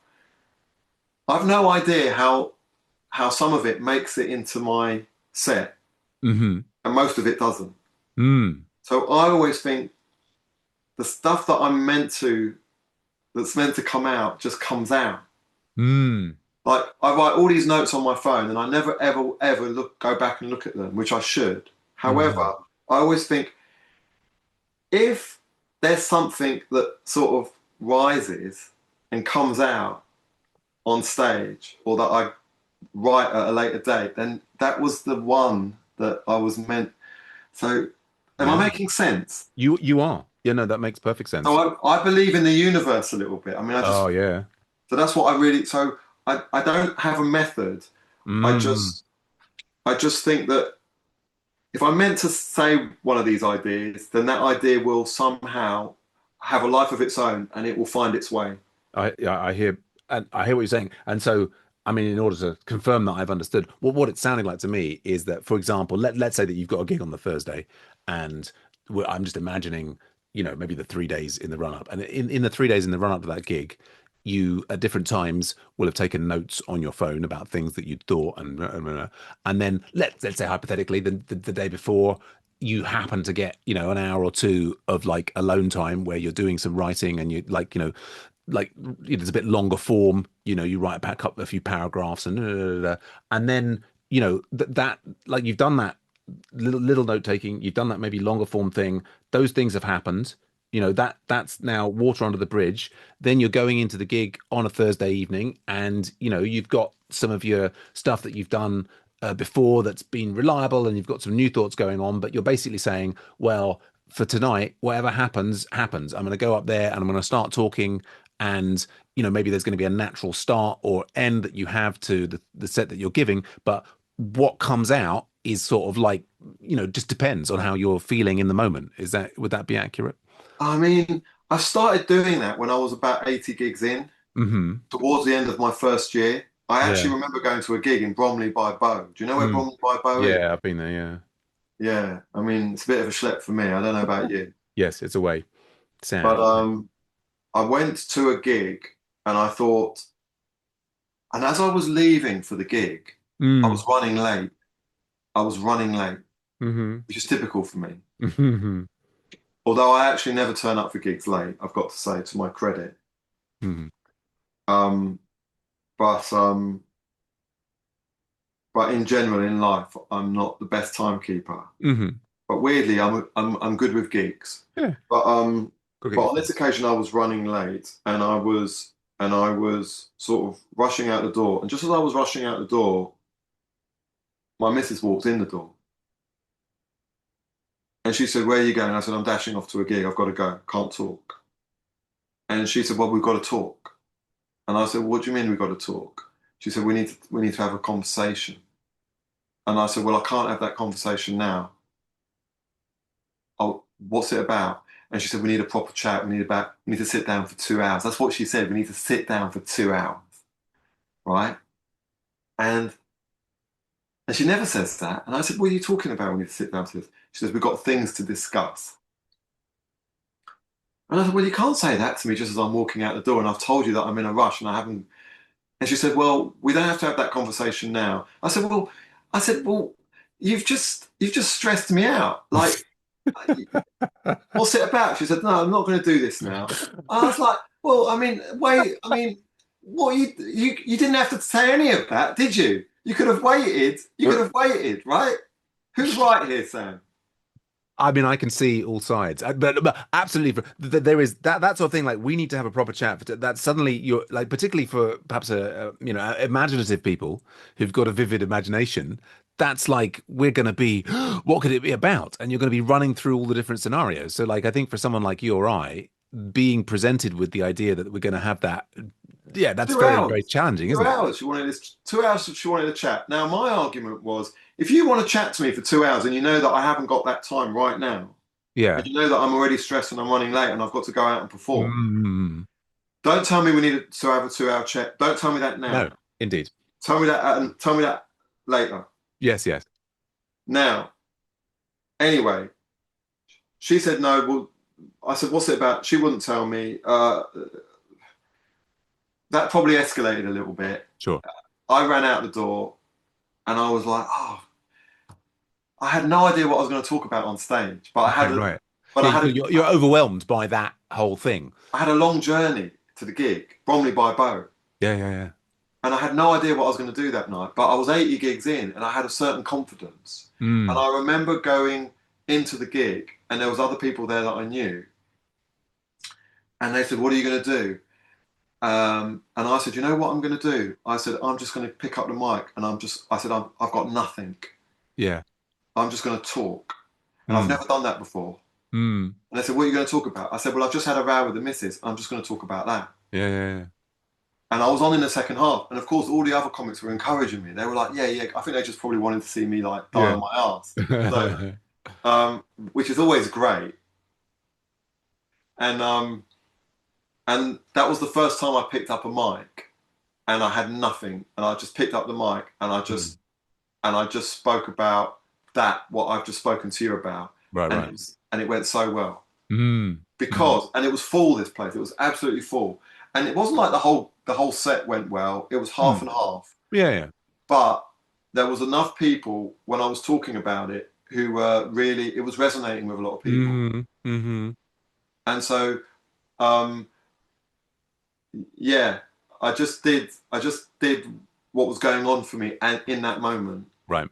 I've no idea how some of it makes it into my set mm-hmm. and most of it doesn't. Mm, So I always think the stuff that's meant to come out just comes out. mm. Like I write all these notes on my phone and I never ever go back and look at them, which I should. However, Mhm. I always think if there's something that sort of rises and comes out on stage or that I write at a later date, then that was the one that I was meant. So, am I Yeah. making sense? You are. Yeah, no, that makes perfect sense. So I believe in the universe a little bit. I mean, Oh, yeah. so that's what I really, so I don't have a method. I Mm, just, I just think that if I'm meant to say one of these ideas, then that idea will somehow have a life of its own and it will find its way. I hear and I hear what you're saying. And so, I mean, in order to confirm that I've understood, what it's sounding like to me is that, for example, let's say that you've got a gig on the Thursday, and I'm just imagining. maybe the 3 days in the run up. And in the 3 days in the run up to that gig, you at different times will have taken notes on your phone about things that you'd thought, and then let's say hypothetically the day before you happen to get an hour or two of like alone time where you're doing some writing and you like it's a bit longer form. You write back up a few paragraphs and then that like you've done that little note taking, you've done that maybe longer form thing. Those things have happened. That's now water under the bridge. Then you're going into the gig on a Thursday evening, and you've got some of your stuff that you've done before that's been reliable, and you've got some new thoughts going on. But you're basically saying, well, for tonight, whatever happens, happens. I'm going to go up there and I'm going to start talking, and maybe there's going to be a natural start or end that you have to the set that you're giving, but what comes out is sort of like just depends on how you're feeling in the moment. Would that be accurate? I mean, I started doing that when I was about 80 gigs in, Hmm. towards the end of my first year. I Yeah. actually remember going to a gig in Bromley by Bow. Do you know where Mm. Bromley by Bow is? Yeah, I've been there. Yeah. Yeah, I mean, it's a bit of a schlep for me. I don't know about you. Yes, it's a way. But Sad. I went to a gig and I thought, and as I was leaving for the gig, I Mm. was running late. I was running late, Hmm. which is typical for me. Hmm. Although I actually never turn up for gigs late, I've got to say to my credit. Hmm. Um, but but in general in life, I'm not the best timekeeper. Hmm. But weirdly, I'm good with gigs. Yeah, But gotta get but your on this fix. occasion, I was running late, and I was sort of rushing out the door. And just as I was rushing out the door, my missus walked in the door, and she said, "Where are you going?" I said, "I'm dashing off to a gig. I've got to go. Can't talk." And she said, "Well, we've got to talk." And I said, "What do you mean we've got to talk?" She said, "We need to have a conversation." And I said, "Well, I can't have that conversation now. Oh, what's it about?" And she said, "We need a proper chat. We need to sit down for 2 hours." That's what she said. We need to sit down for 2 hours, right? And and she never says that. And I said, "What are you talking about? We need to sit down to this." She says, "We've got things to discuss." And I said, "Well, you can't say that to me just as I'm walking out the door and I've told you that I'm in a rush and I haven't." And she said, "Well, we don't have to have that conversation now." I said, "Well, you've just stressed me out. Like, what's it about?" She said, "No, I'm not going to do this now." I was like, "Well, I mean, wait, I mean, what you didn't have to say any of that, did you? You could have waited. You could have waited, right? Who's right here, Sam?" I mean, I can see all sides, but absolutely, there is that sort of thing. Like, we need to have a proper chat. For that suddenly, you're like, particularly for perhaps imaginative people who've got a vivid imagination. That's like we're going to be. What could it be about? And you're going to be running through all the different scenarios. So, like, I think for someone like you or I, being presented with the idea that we're going to have that, yeah, that's Two very, very hours. challenging, Two isn't it? hours. She wanted this. 2 hours. She wanted to chat. Now, my argument was, if you want to chat to me for 2 hours and you know that I haven't got that time right now, and Yeah. you know that I'm already stressed and I'm running late and I've got to go out and perform, Mm. don't tell me we need to have a 2 hour chat. Don't tell me that No, now. indeed. Tell me that later. Yes, yes. Now, anyway, she said no. Well, I said, "What's it about?" She wouldn't tell me. That probably escalated a little bit. Sure. I ran out the door and I was like, "Oh, I had no idea what I was going to talk about on stage." But I had Right, a, right. but Yeah, I had a, you're overwhelmed by that whole thing. I had a long journey to the gig, Bromley by Bow, Yeah, yeah, yeah. and I had no idea what I was going to do that night. But I was 80 gigs in, and I had a certain confidence. And Mm. I remember going into the gig, and there was other people there that I knew, and they said, "What are you going to do?" And I said, "You know what I'm going to do?" I said, "I'm just going to pick up the mic, and I said, I've got nothing. Yeah. I'm just going to talk." And I've Mm. never done that before. Mm. And they said, "What are you going to talk about?" I said, "Well, I've just had a row with the missus. I'm just going to talk about that." Yeah, yeah, And I was on in the second half. And of course, all the other comics were encouraging me. They were like, "Yeah, yeah." I think they just probably wanted to see me like die yeah. on my ass. So, Yeah. um, which is always great. And and that was the first time I picked up a mic and I had nothing. And I just picked up the mic and I Mm. just and I just spoke about what I've just spoken to you about. Right, And right. it went so well. Mm. Mm. because, and it was full, this place, it was absolutely full. And it wasn't like the whole set went well. It was half Mm. and half. Yeah, yeah. But there was enough people when I was talking about it who were really, it was resonating with a lot of people. Mm. Mm-hmm. And so, um, yeah, I just did what was going on for me and in that moment, Right.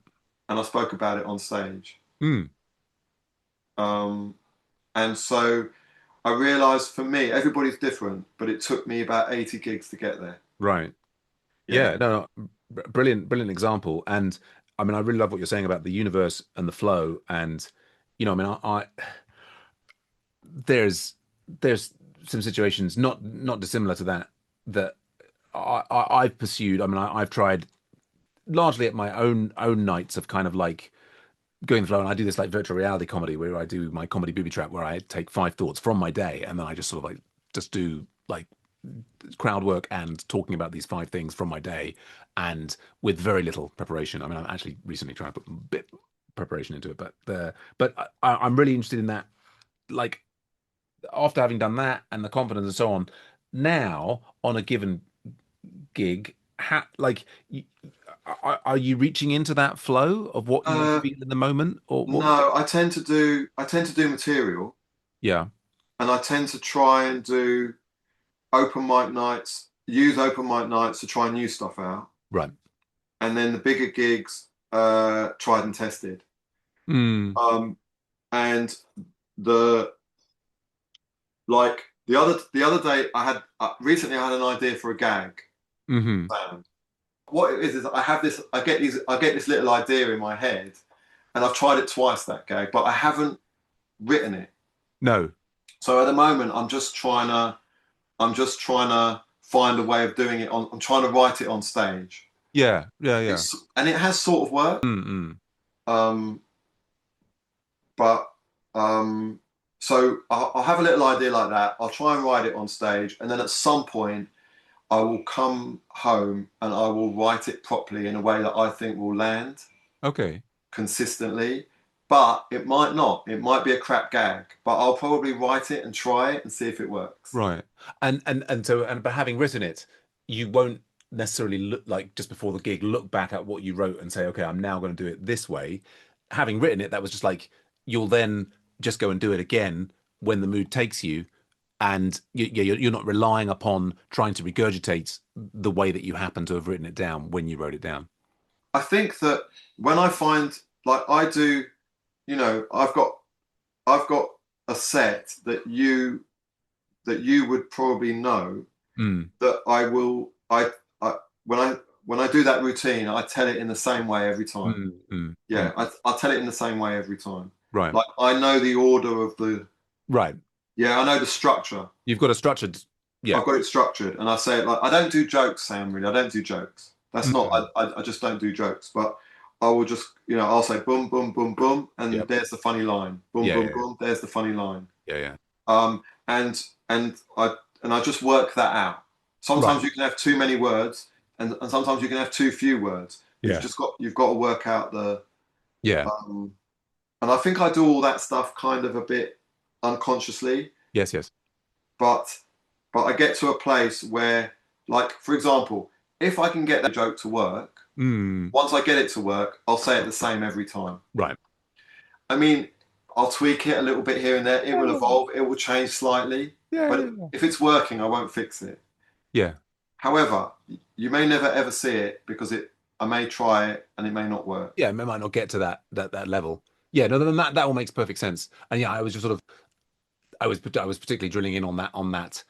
and I spoke about it on stage. Mm. Um, and so I realized for me, everybody's different, but it took me about 80 gigs to get there. Right. Yeah. Yeah, no, no, brilliant, brilliant example. And I mean, I really love what you're saying about the universe and the flow. And I mean, there's some situations not dissimilar to that that I've pursued. I mean, I've tried largely at my own nights of kind of like going the flow, and I do this like virtual reality comedy where I do my comedy booby trap where I take 5 thoughts from my day and then I just sort of like just do like crowd work and talking about these 5 things from my day and with very little preparation. I mean, I'm actually recently trying to put a bit preparation into it, but I'm really interested in that. Like after having done that and the confidence and so on, now on a given gig, like are you reaching into that flow of what you Uh, feel in the moment, or what? no, I tend to do material, Yeah, and I tend to try and do open mic nights, use open mic nights to try new stuff out, right. and then the bigger gigs, tried and tested. Mm, Um, and the the other day, recently I had an idea for a gag hmm. sound. What it is I get this little idea in my head, and I've tried it twice, that gag, but I haven't written it. No. So at the moment, I'm just trying to find a way of doing it on. I'm trying to write it on stage. Yeah, yeah, yeah. And it has sort of worked. Mm-mm. Um, but so I'll have a little idea like that. I'll try and write it on stage, and then at some point, I will come home and I will write it properly in a way that I think will land Okay. consistently. But it might not. It might be a crap gag, but I'll probably write it and try it and see if it works. Right. And but having written it, you won't necessarily look like just before the gig, look back at what you wrote and say, okay, I'm now going to do it this way. Having written it, that was just like you'll then just go and do it again when the mood takes you, and you're not relying upon trying to regurgitate the way that you happen to have written it down when you wrote it down. I think that when I find, like I do, I've got a set that you would probably know, Mm, that I when I do that routine, I tell it in the same way every time. mm, mm, mm. Yeah, I tell it in the same way every time. Right. Like I know the order of the Right. yeah, I know the structure. You've got a structured, yeah. I've got it structured, and I say it like I don't do jokes, Sam. Really, I don't do jokes. That's not. Mm, I just don't do jokes. But I will just, I'll say boom, boom, boom, boom, and yep. there's the funny line. Boom, Yeah, boom, yeah, boom. There's the funny line. yeah, yeah. Um, and and I just work that out. Right. Sometimes you can have too many words, and sometimes you can have too few words. Yeah. You've got to work out Yeah. um, and I think I do all that stuff kind of a bit unconsciously, Yes, yes. but I get to a place where, like, for example, if I can get that joke to work, Mm, once I get it to work, I'll say it the same every time. right. I mean, I'll tweak it a little bit here and there. It will Yeah, evolve. It will change slightly. yeah, But yeah. if it's working, I won't fix it. Yeah. However, you may never ever see it because I may try it and it may not work. Yeah, it might not get to that level. Yeah, no, then that all makes perfect sense. And yeah, I was just sort of I was particularly drilling in on that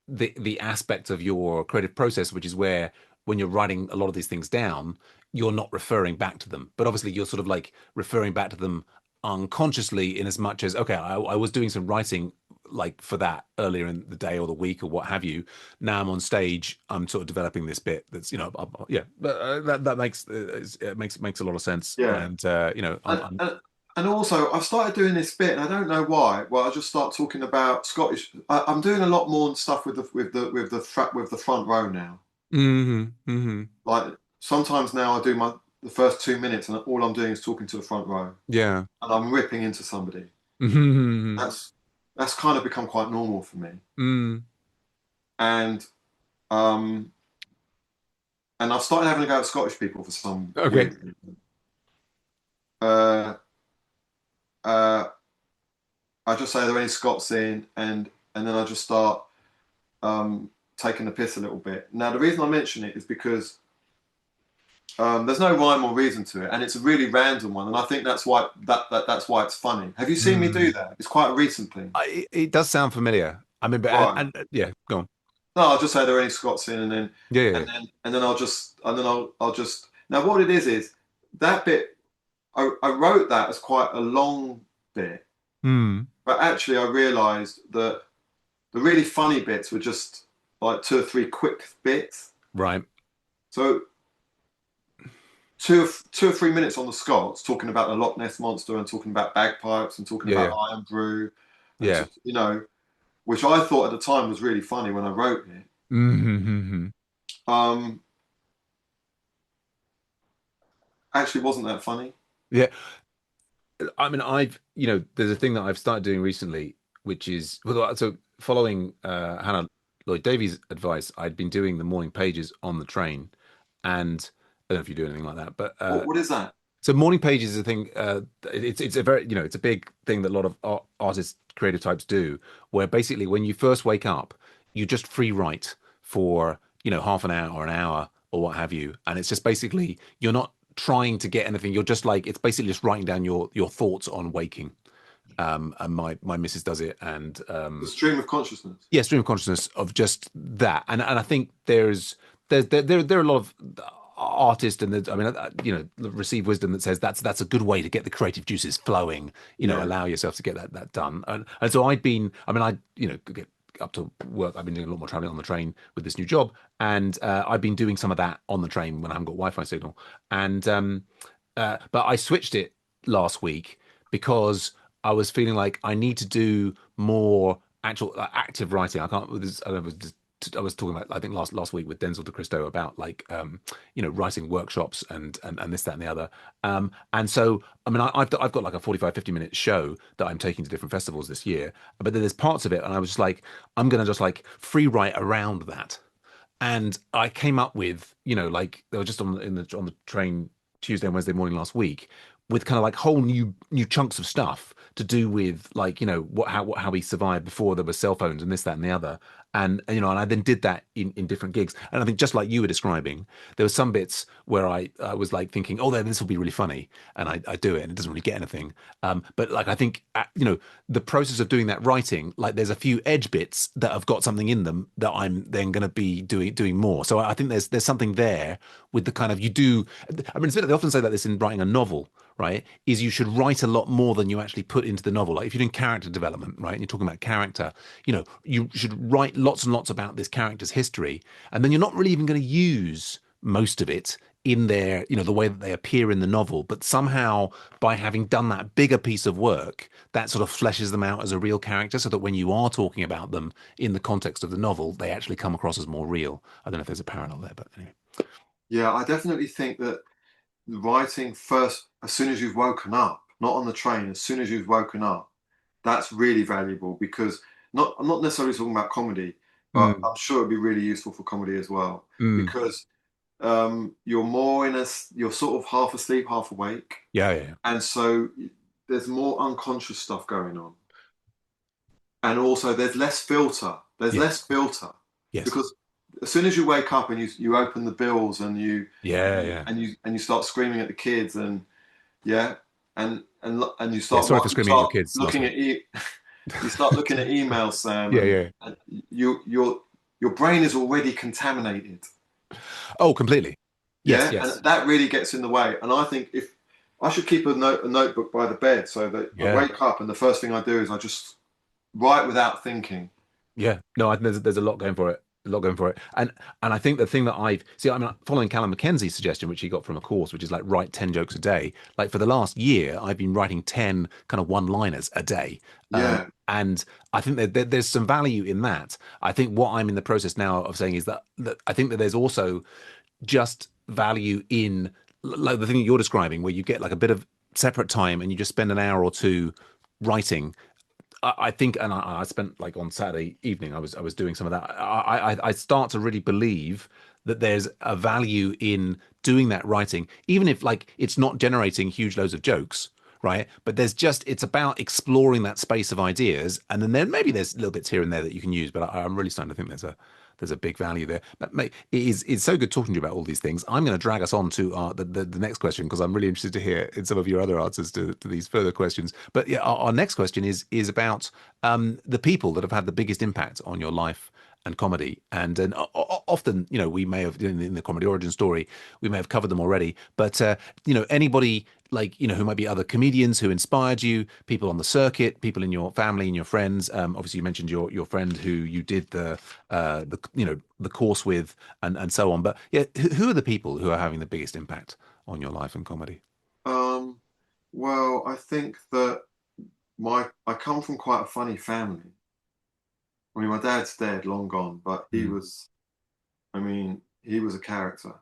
the aspect of your creative process, which is where when you're writing a lot of these things down, you're not referring back to them, but obviously you're sort of like referring back to them unconsciously in as much as okay, I was doing some writing like for that earlier in the day or the week or what have you. Now I'm on stage, I'm sort of developing this bit that's yeah, but that makes a lot of sense, Yeah. and And, and, and also, I've started doing this bit, and I don't know why. Well, I just start talking about Scottish. I'm doing a lot more stuff with the front row now. hmm, hmm, Like sometimes now, I do the first 2 minutes, and all I'm doing is talking to the front row, yeah. and I'm ripping into somebody. Hmm. That's that's kind of become quite normal for me. Mm. And um, and I've started having a go at Scottish people for some Okay. weird reason. Uh, uh, I just say, are there any Scots in? And then I just start taking the piss a little bit. Now, the reason I mention it is because there's no rhyme or reason to it, and it's a really random one, and I think that's why it's funny. Have you seen me do Mm. that? It's quite a recent thing. It does sound familiar. I mean, but Right. yeah, go on. No, I'll just say there are any Scots in, and then Yeah, yeah, and yeah. then and then I'll just now what it is that bit I wrote that as quite a long bit, Mm. but actually I realised that the really funny bits were just like two or three quick bits. Right. So two or 3 minutes on the Scots talking about the Loch Ness monster and talking about bagpipes and talking Yeah, about yeah, Iron Brew and yeah. which I thought at the time was really funny when I wrote it. Mm-hmm. Um, Actually wasn't that funny. Yeah. I mean, there's a thing that I've started doing recently, which is, well, so following Hannah Lloyd Davies' advice, I'd been doing the morning pages on the train, and I don't know if you do anything like that, but What is that? so morning pages is a thing. It's a very it's a big thing that a lot of artists, creative types do, where basically when you first wake up, you just free write for half an hour or an hour or what have you, and it's just basically you're not trying to get anything. You're just like it's basically just writing down your thoughts on waking. And my missus does it, and The stream of consciousness. yeah, stream of consciousness of just that, and I think there are a lot of artists and I mean receive wisdom that says that's a good way to get the creative juices flowing. Yeah. Allow yourself to get that done, and so I'd been I mean I get up to work. I've been doing a lot more traveling on the train with this new job, and I've been doing some of that on the train when I haven't got Wi-Fi signal, and but I switched it last week because I was feeling like I need to do more actual active writing. I can't. I was talking about I think last week with Denzel de Cristo about like writing workshops and this that and the other. And so I mean I've got like a 45-50 minute show that I'm taking to different festivals this year. But then there's parts of it, and I was just like I'm gonna just like free write around that. And I came up with, like they were just on the train Tuesday and Wednesday morning last week with kind of like whole new chunks of stuff to do with like, how we survived before there were cell phones and this, that, and the other. And I then did that in different gigs. And I think just like you were describing, there were some bits where I was like thinking, oh, this will be really funny. And I do it and it doesn't really get anything. But like, I think, the process of doing that writing, like there's a few edge bits that have got something in them that I'm then going to be doing more. So I think there's something there with the kind of you do. I mean, they often say that this in writing a novel, right? Is you should write a lot more than you actually put into the novel. Like if you're doing character development, right, and you're talking about character, you should write lots and lots about this character's history, and then you're not really even going to use most of it in their, the way that they appear in the novel, but somehow by having done that bigger piece of work, that sort of fleshes them out as a real character so that when you are talking about them in the context of the novel, they actually come across as more real. I don't know if there's a parallel there, but anyway. Yeah, I definitely think that writing first, as soon as you've woken up, not on the train, as soon as you've woken up, that's really valuable because I'm not necessarily talking about comedy, but Mm, I'm sure it'd be really useful for comedy as well mm. because you're more you're sort of half asleep, half awake, Yeah, yeah, yeah. and so there's more unconscious stuff going on, and also there's less filter. There's less Yes, filter yes. because as soon as you wake up and you open the bills and Yeah, yeah. you start screaming at the kids and yeah and Yeah, sorry for you screaming at your start kids last looking week. at you start looking at emails, Sam, Yeah, yeah. and your brain is already contaminated. Oh, completely. Yes, Yeah, yes. and that really gets in the way. And I think if I should keep a notebook by the bed so that I Yeah. wake up and the first thing I do is I just write without thinking. Yeah, no, I think there's a lot going for it, a lot going for it, and I think the thing that I've see, I mean, following Callum Mackenzie's suggestion, which he got from a course, which is like write 10 jokes a day. Like for the last year, I've been writing 10 kind of one-liners a day, Yeah, and I think there's some value in that. I think what I'm in the process now of saying is that I think that there's also just value in like the thing that you're describing, where you get like a bit of separate time and you just spend an hour or two writing I think, and I spent like on Saturday evening, I was doing some of that. I start to really believe that there's a value in doing that writing, even if like it's not generating huge loads of jokes, right? But it's about exploring that space of ideas, and then maybe there's little bits here and there that you can use. But I'm really starting to think there's a big value there. But mate, it's so good talking to you about all these things. I'm going to drag us on to the next question because I'm really interested to hear in some of your other answers to these further questions. But yeah, our next question is about the people that have had the biggest impact on your life and comedy. And often, we may have in the comedy origin story, we may have covered them already. But anybody like who might be other comedians who inspired you, people on the circuit, people in your family and your friends. Obviously, you mentioned your friend who you did the course with and so on. But yeah, who are the people who are having the biggest impact on your life and comedy? Um, well, I think that I come from quite a funny family. I mean, my dad's dead, long gone, but Mm. he was a character,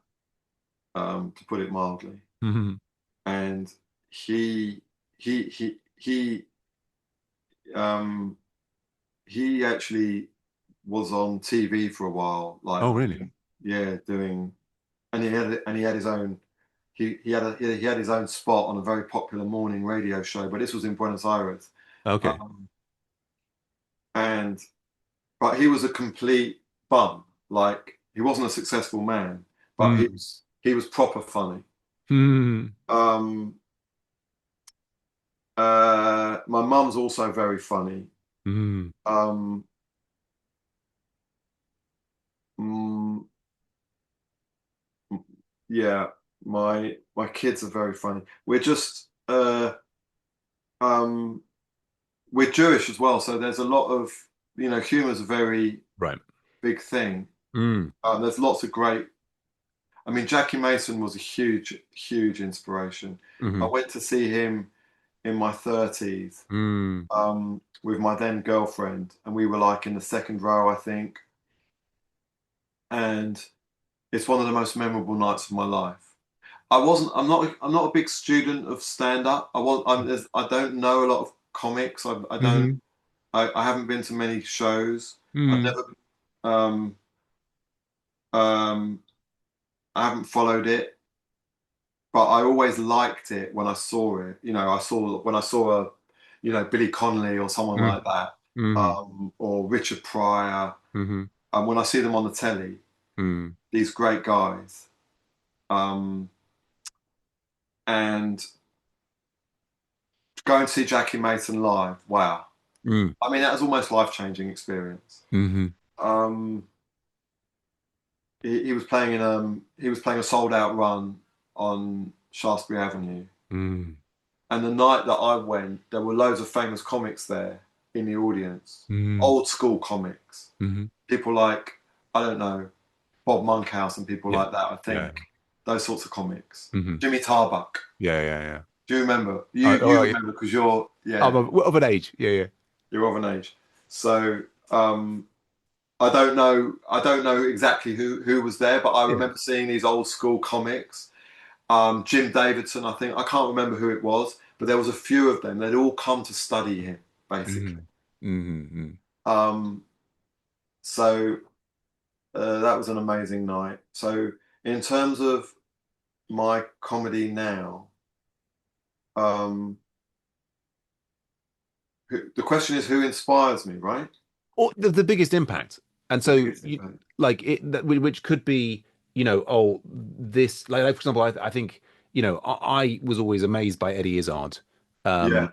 to put it mildly. Mhm. And he he um he actually was on TV for a while, like Oh, really? yeah, doing, and he had his own he had his own spot on a very popular morning radio show, but this was in Buenos Aires. Okay. Um, and but he was a complete bum. Like he wasn't a successful man, but Mm. he was proper funny. Mm. Um, my mum's also very funny. Mm. Um, mm, yeah, my kids are very funny. Um, we're Jewish as well, so there's a lot of humor is a very Right. big thing. Mm. There's lots of great. I mean, Jackie Mason was a huge inspiration. I Hmm. went to see him in my 30s Mm. with my then girlfriend, and we were like in the second row, I think. And it's one of the most memorable nights of my life. I'm not a big student of stand up. I don't know a lot of comics. I don't, Hmm. I haven't been to many shows. I've Mm. never, um, um, I haven't followed it, but I always liked it when I saw it. When I saw Billy Connolly or someone Mm. like that, Mm. or Richard Pryor. Hmm. And when I see them on the telly, Mm. these great guys, um, and going to see Jackie Mason live, wow. Mm. I mean, that was almost life-changing experience. Hmm. Um, he was playing a sold-out run on Shaftesbury Avenue, Mm. and the night that I went, there were loads of famous comics there in the audience, Mm. old school comics, Hmm. people like I don't know Bob Monkhouse and people Yeah. like that. I Yeah. think those sorts of comics. Hmm. Jimmy Tarbuck. Yeah. Yeah. Yeah. Do you remember? You Oh, yeah. remember because you're I'm yeah of an age. Yeah. Yeah. you're of an age. So I don't know exactly who was there, but I Yeah. remember seeing these old school comics. Jim Davidson, I think I can't remember who it was, but there was a few of them. They'd all come to study him basically. Hmm. Hmm. Um, so that was an amazing night. So in terms of my comedy now, um, the question is who inspires me, right? Or the biggest impact. And The so biggest you impact. like it that which could be, oh, this like for example, I think, I was always amazed by Eddie Izzard. Yeah,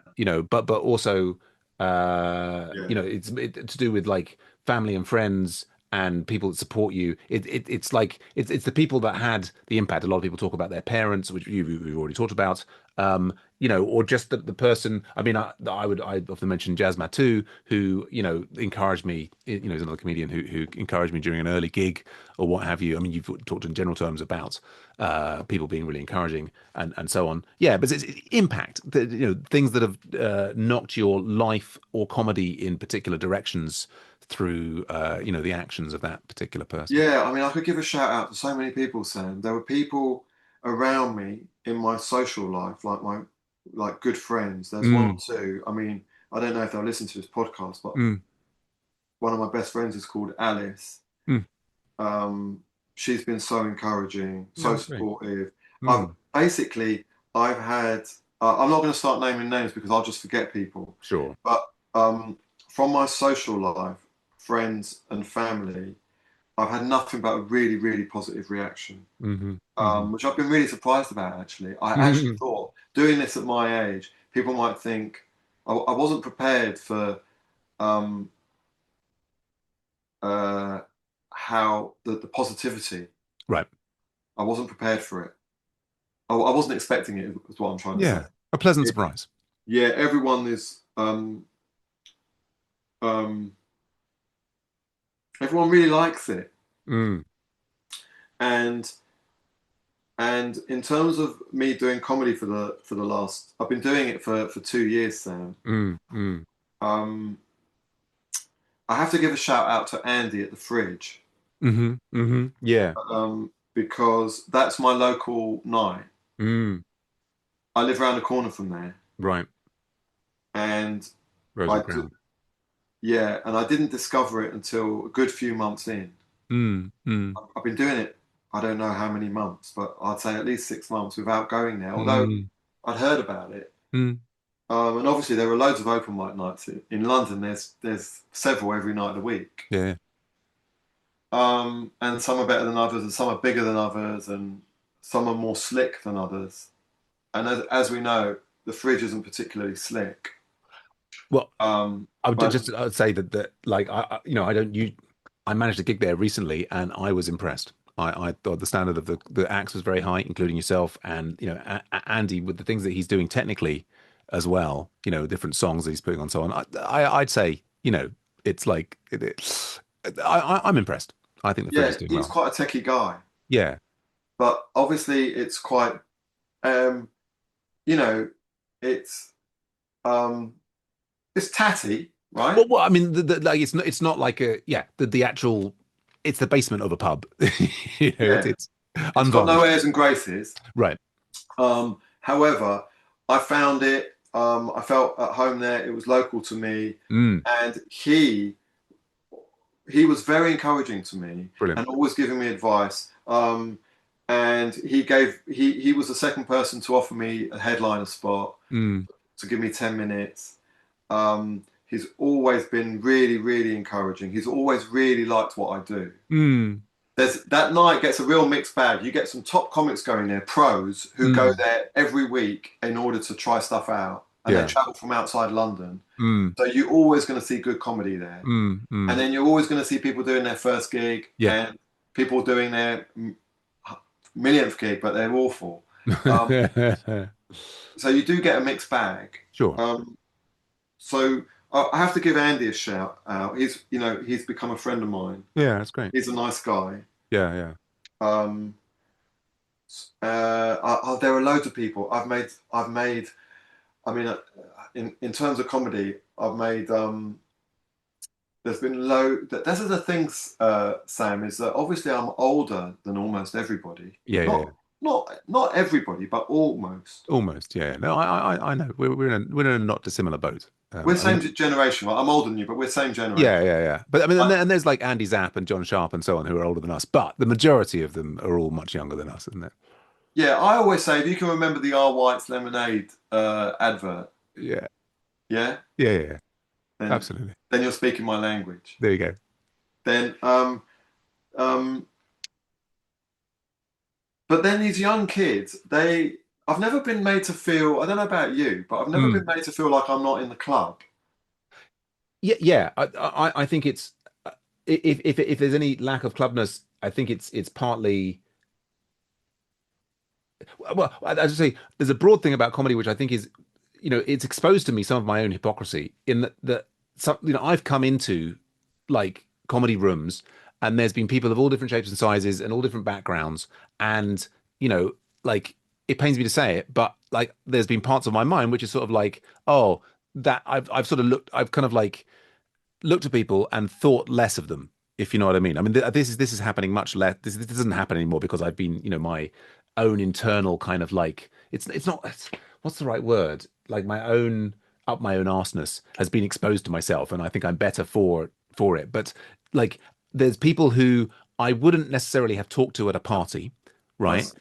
But also yeah. to do with like family and friends and people that support you. It's like it's the people that had the impact. A lot of people talk about their parents, which you've already talked about. Or just the person. I mean, I often mention Jazz Matu, who encouraged me. Is another comedian who encouraged me during an early gig or what have you. I mean, you've talked in general terms about people being really encouraging and so on. Yeah, but it's impact. Things that have knocked your life or comedy in particular directions through the actions of that particular person. Yeah, I mean, I could give a shout out to so many people, Sam. There were people around me in my social life, like good friends. There's one or Mm. two. I mean, I don't know if they'll listen to this podcast, but Mm. one of my best friends is called Alice. Mm. Um, she's been so encouraging, No, so that's great. supportive. I've Mm. basically I've had I'm not going to start naming names because I'll just forget people, Sure. but from my social life, friends and family, I've had nothing but a really, really positive reaction, Hmm. Hmm. which I've been really surprised about, actually. I actually Hmm. thought doing this at my age, people might think I wasn't prepared for um, uh, how the positivity. Right. I wasn't prepared for it. I wasn't expecting it, is what I'm trying to say. Yeah. A pleasant It, surprise. yeah, everyone is, um, everyone really likes it. Mm. And in terms of me doing comedy for the last, I've been doing it for 2 years, Sam. Mm. Mm. Um, I have to give a shout out to Andy at the Fridge, Hmm. Hmm. Yeah. because that's my local night. Mm. I live around the corner from there, Right. and Rosary I Crown. yeah, and I didn't discover it until a good few months in. Mm. Mm. I've been doing it, I don't know how many months, but I'd say at least 6 months without going there. Although Mm. I'd heard about it, Mm. and obviously there were loads of open mic nights in London. There's several every night of the week, Yeah. and some are better than others, and some are bigger than others, and some are more slick than others. And as we know, the Fridge isn't particularly slick. Well, I would But just I'd say that like I don't you I managed a gig there recently and I was impressed. I thought the standard of the acts was very high, including yourself and Andy with the things that he's doing technically as well. Different songs that he's putting on so on. I'd say it's like I'm impressed. I think the Fridge yeah, is doing he's well. quite a techie guy. Yeah. But obviously, it's quite, um, you know, it's um, it's tatty, right? Well, I mean, like it's not like the actual it's the basement of a pub. It's Yeah, it's it's got no unvarnished. airs and graces. Right. However, I found it. I felt at home there. It was local to me, Mm, and he was very encouraging to me brilliant. and always giving me advice. And he was the second person to offer me a headliner spot Mm, to give me 10 minutes. He's always been really, really encouraging. He's always really liked what I do. mm, There's that night gets a real mixed bag. You get some top comics going there, pros who go mm, there every week in order to try stuff out, and they yeah. travel from outside London. Mm, So you're always going to see good comedy there, mm, and mm, then you're always going to see people doing their first gig yeah. and people doing their millionth gig, but they're awful. Um, so you do get a mixed bag. Sure. Um, So I have to give Andy a shout out. He's become a friend of mine. Yeah, that's great. He's a nice guy. Yeah, yeah. Um, there are loads of people I've made. I mean, in terms of comedy, I've made. There's been This is the things, Sam, is that obviously I'm older than almost everybody. Yeah, yeah, yeah. Not everybody, but almost. Almost. Yeah. No, I know. We're in a not dissimilar boat. We're I think. same generation. Right? I'm older than you, but we're same generation. Yeah, yeah, yeah. But I mean, and, I, there- and there's like Andy Zapp and John Sharp and so on who are older than us, but the majority of them are all much younger than us, isn't it? Yeah, I always say if you can remember the R. White's lemonade advert, Yeah. yeah, Yeah, yeah, yeah. then Absolutely. you're speaking my language. There you go. Then, um, but then these young kids, I've never been made to feel. I don't know about you, but I've never been Mm. made to feel like I'm not in the club. Yeah, yeah. I think it's if there's any lack of clubness, I think it's partly well, as I say, there's a broad thing about comedy which I think is, it's exposed to me some of my own hypocrisy in that some, I've come into like comedy rooms and there's been people of all different shapes and sizes and all different backgrounds and you know like it pains me to say it, but like there's been parts of my mind which is sort of like, oh, that I've sort of I've kind of like looked at people and thought less of them, if you know what I mean. I mean, this is happening much less. This doesn't happen anymore because I've been, my own internal kind of like it's not what's the right word? Like my own. up my own arseness has been exposed to myself, and I think I'm better for it. But like, there's people who I wouldn't necessarily have talked to at a party, I right? see.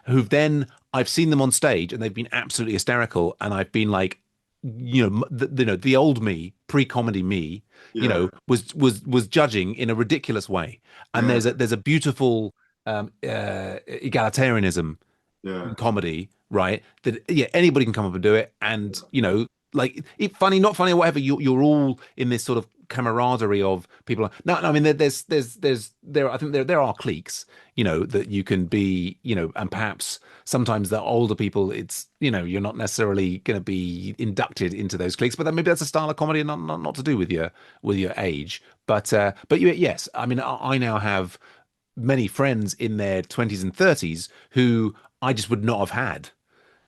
Who've then I've seen them on stage and they've been absolutely hysterical, and I've been like, the old me, pre-comedy me, Yeah, was judging in a ridiculous way, and yeah, there's a beautiful egalitarianism yeah, in comedy, right? That yeah, anybody can come up and do it, and like funny, not funny, or whatever. You're all in this sort of camaraderie of people. No, no, I mean there. I think there are cliques, that you can be, and perhaps sometimes the older people, it's you're not necessarily going to be inducted into those cliques, but then maybe that's a style of comedy, and not to do with your age. But yes, I mean I now have many friends in their 20s and 30s who I just would not have had,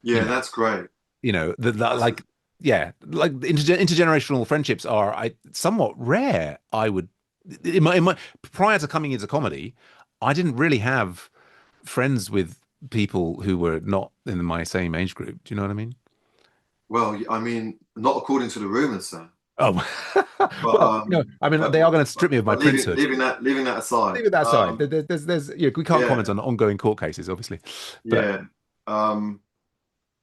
you yeah. know, That's great. That's like, yeah, like intergenerational friendships are somewhat rare. I would, in my prior to coming into comedy, I didn't really have friends with people who were not in my same age group. Do you know what I mean? well. I mean, not according to the rumors, sir. Oh, But well, I mean, they are going to strip me of my but leaving princehood. leaving that aside. Leave it that side. We can't comment Yeah, on ongoing court cases, obviously, but yeah. Um,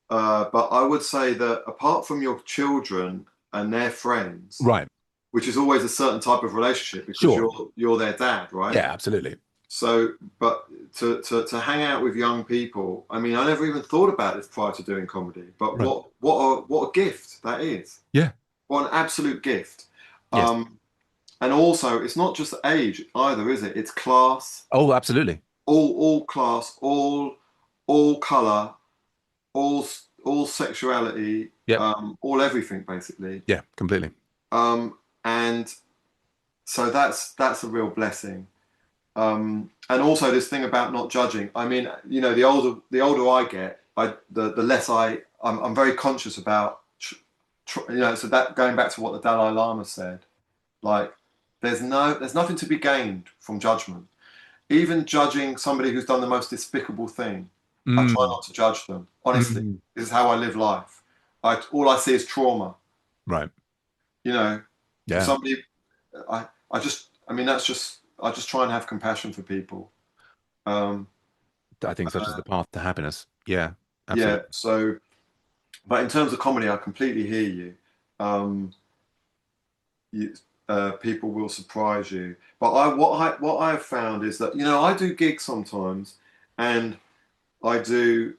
but I would say that apart from your children and their friends, right, which is always a certain type of relationship because sure, you're their dad, right? yeah, absolutely. So, but to hang out with young people, I mean, I never even thought about this prior to doing comedy. But Right. what a gift that is! Yeah. What an absolute gift! Yes. Um, and also, it's not just age either, is it? It's class, Oh, absolutely. all class, all color, all sexuality, Yep. all everything basically. Yeah, completely. And so that's a real blessing. And also this thing about not judging. I mean, the older I get, the less I'm very conscious about. So that going back to what the Dalai Lama said, like there's nothing to be gained from judgment. Even judging somebody who's done the most despicable thing, I try Mm, not to judge them. Honestly, mm, this is how I live life. All I see is trauma. right. You know, if Yeah. somebody, I mean, I just try and have compassion for people. Um, I think such is the path to happiness. Yeah, yeah. absolutely. So, but in terms of comedy, I completely hear you. Um, you People will surprise you. But what I have found is that I do gigs sometimes, and I do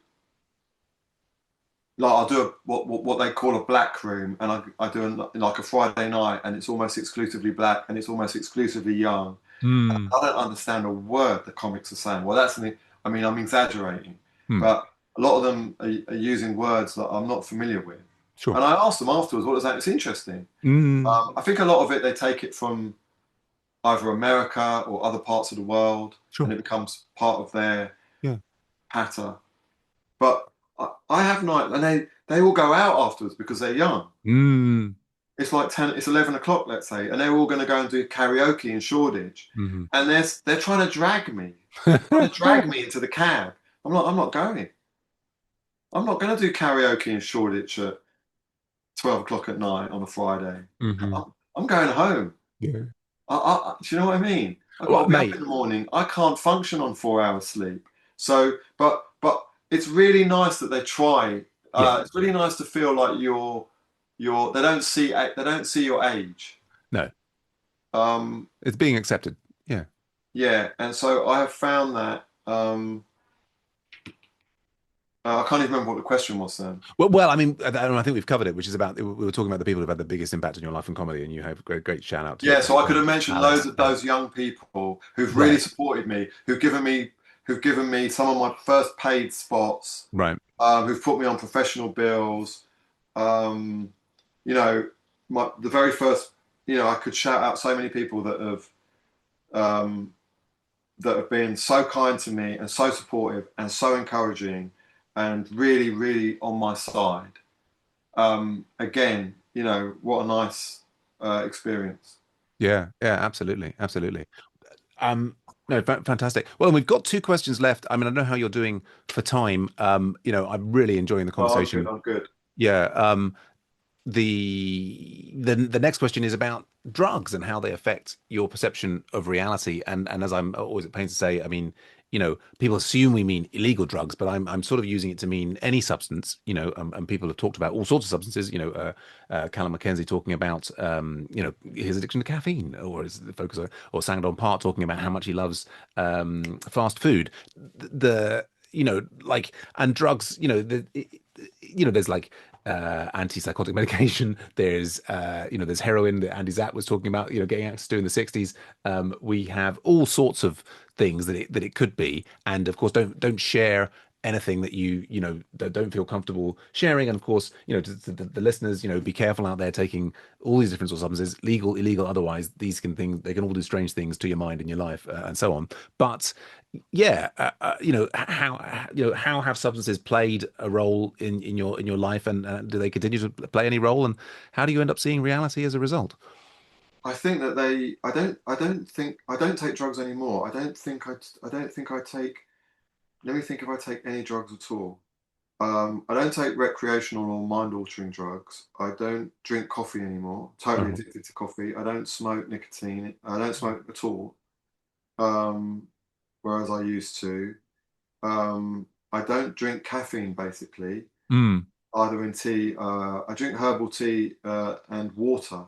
like I'll do what they call a black room, and I do like a Friday night, and it's almost exclusively black, and it's almost exclusively young. Mm, I don't understand a word the comics are saying. Well, I mean, I'm exaggerating, mm, but a lot of them are using words that I'm not familiar with. sure. And I asked them afterwards, what does that? It's interesting. Mm, I think a lot of it they take it from either America or other parts of the world, and sure. it becomes part of their Yeah. patter. But I have night, and they all go out afterwards because they're young. Mm, It's like it's 11 o'clock, let's say, and they're all going to go and do karaoke in Shoreditch, hmm. and they're trying to drag me, trying to drag me into the cab. I'm not going. I'm not going to do karaoke in Shoreditch at 12 o'clock at night on a Friday. Hmm. I'm going home. Yeah. Do you know what I mean? I've got Well, to be up in mate. the morning. I can't function on 4 hours sleep. So, but it's really nice that they try. Yeah. It's really nice to feel like they don't see your age. No, Um, it's being accepted. Yeah. yeah, and so I have found that. I can't even remember what the question was then. Well, I mean, I think we've covered it, which is about we were talking about the people who've had the biggest impact on your life in comedy, and you have a great shout out to your Yeah, so great I could friend have mentioned loads Alice. of those young people who've really Right. supported me, who've given me some of my first paid spots, Right. who've put me on professional bills. Um, you know, the very first, I could shout out so many people um, that have been so kind to me and so supportive and so encouraging and really, really on my side. Again, what a nice experience. Yeah. Yeah. Absolutely. Absolutely. Um, no, fantastic. Well, and we've got two questions left. I mean, I don't know how you're doing for time. I'm really enjoying the Oh, I'm good. conversation. I'm good. Yeah. the next question is about drugs and how they affect your perception of reality. And as I'm always at pains to say, I mean, people assume we mean illegal drugs, but I'm sort of using it to mean any substance. And people have talked about all sorts of substances. Callum McKenzie talking about his addiction to caffeine, or his focus, or Sangdon Park talking about how much he loves fast food. The like, and drugs. There's like antipsychotic medication. There's heroin that Andy Zapp was talking about, getting access to in the 60s. We have all sorts of things that it could be. And of course, don't share anything that that don't feel comfortable sharing. And of course, to the listeners, be careful out there taking all these different sorts of substances, legal, illegal, otherwise. They can all do strange things to your mind and your life, and so on. But yeah, how have substances played a role in your life, and do they continue to play any role, and how do you end up seeing reality as a result? I think that I don't take drugs anymore. I don't think I take. Let me think if I take any drugs at all. I don't take recreational or mind-altering drugs. I don't drink coffee anymore. Totally Uh-huh. addicted to coffee. I don't smoke nicotine. I don't smoke at all. Um, whereas I used to. I don't drink caffeine basically, Mm, either in tea. I drink herbal tea and water.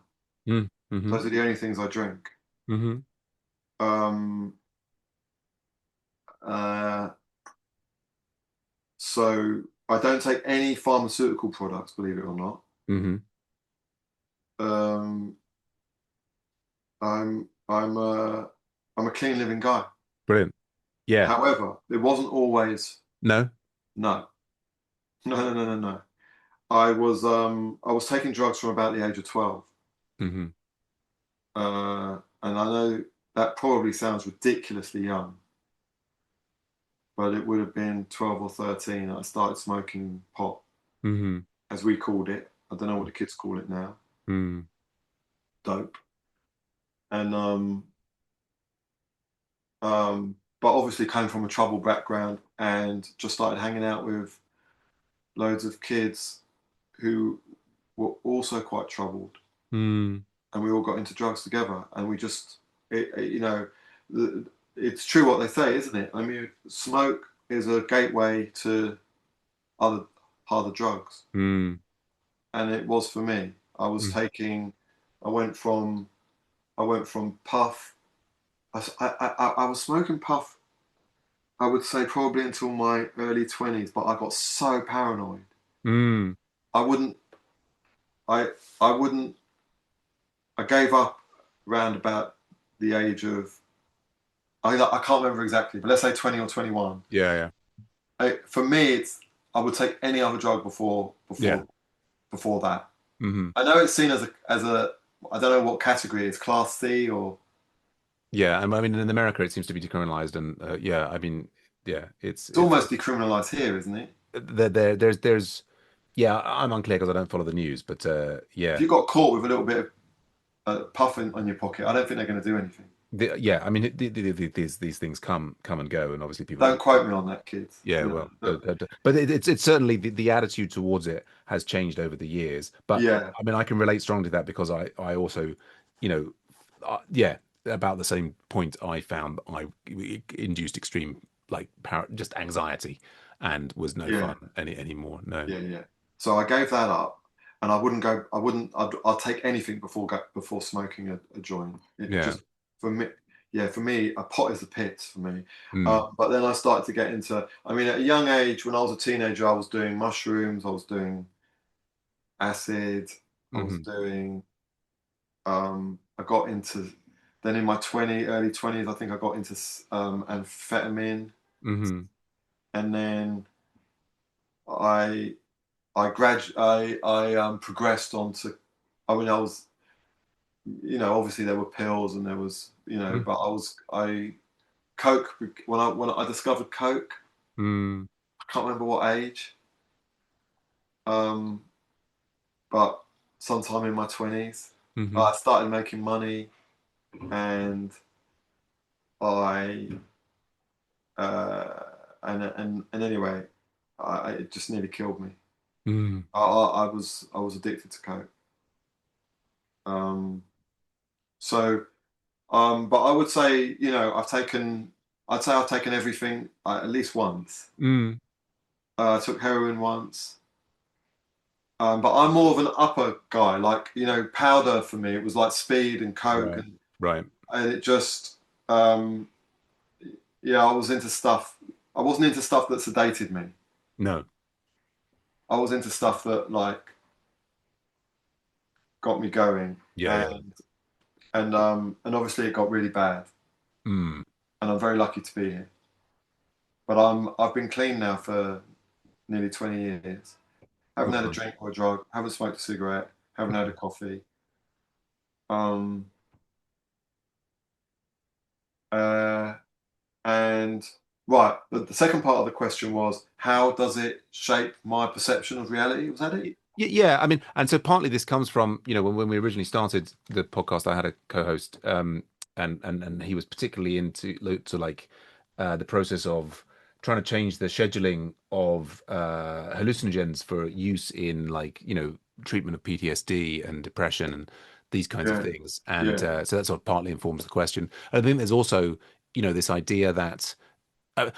mm, mm-hmm, Those are the only things I drink. mm-hmm, Um, uh, so I don't take any pharmaceutical products, believe it or not. mm-hmm. Um, I'm I'm a I'm a clean living guy. Brilliant. Yeah. However, it wasn't always. No. No, no. I was taking drugs from about the age of 12. Mm-hmm. And I know that probably sounds ridiculously young, but it would have been 12 or 13. I started smoking pot, Mm-hmm. as we called it. I don't know what the kids call it now. Mm, Dope. And but obviously came from a troubled background and just started hanging out with loads of kids who were also quite troubled, mm, and we all got into drugs together, and we just, it's true what they say, isn't it? I mean, smoke is a gateway to other harder drugs, mm, and it was for me. I was mm, taking, I went from, I went from puff. I was smoking puff. I would say probably until my early 20s, but I got so paranoid. mm, I wouldn't. I I wouldn't. I gave up around about the age of. I can't remember exactly, but let's say 20 or 21. yeah, yeah, For me, it's I would take any other drug yeah. before that. Mm-hmm. I know it's seen as a I don't know what category it's class C or Yeah, I mean, in America, it seems to be decriminalized, and yeah, I mean, yeah, it's almost decriminalized here, isn't it? there's yeah, I'm unclear because I don't follow the news, but If yeah, you got caught with a little bit of puff on your pocket, I don't think they're going to do anything. yeah, I mean, these things come and go, and obviously people, Don't quote me on that, kids. yeah, You well, know, but it's certainly the attitude towards it has changed over the years. But yeah, I mean, I can relate strongly to that because I also, you know, yeah, about the same point I found I induced extreme like just anxiety and was no yeah, fun anymore. No. yeah. So I gave that up, and I wouldn't go. I wouldn't. I'd take anything before smoking a joint. It Yeah. just for me, yeah, for me, a pot is the pit for me. Mm. But then I started to get into. I mean, at a young age, when I was a teenager, I was doing mushrooms. I was doing acid. I was Hmm. doing. I got into. Then in my early 20s, I think I got into amphetamine, Hmm. and then I I progressed on to. I mean, I was, obviously there were pills and there was, but I Coke when I discovered Coke. Mm. I can't remember what age, um, but sometime in my 20s, Hmm. I started making money, and I uh, and anyway, it just nearly killed me. Mm. I was addicted to coke. Um, so, but I would say, I'd say I've taken everything at least once. Mm. I took heroin once. But I'm more of an upper guy, like, powder for me. It was like speed and coke, Right. and, Right. and it just, um, yeah, I was into stuff. I wasn't into stuff that sedated me. No. I was into stuff that like got me going, Yeah. Yeah. and obviously it got really bad, Mm. and I'm very lucky to be here. But I've been clean now for nearly 20 years. Oh Haven't had a God. drink or a drug. Haven't smoked a cigarette. Haven't had a coffee. Um, uh, And right, the second part of the question was, how does it shape my perception of reality? Was that it? Yeah, I mean, and so partly this comes from, when we originally started the podcast, I had a co-host, and he was particularly to like the process of trying to change the scheduling of hallucinogens for use in like, treatment of PTSD and depression and these kinds of Yeah, things. And yeah, so that sort of partly informs the question. And I think there's also, this idea that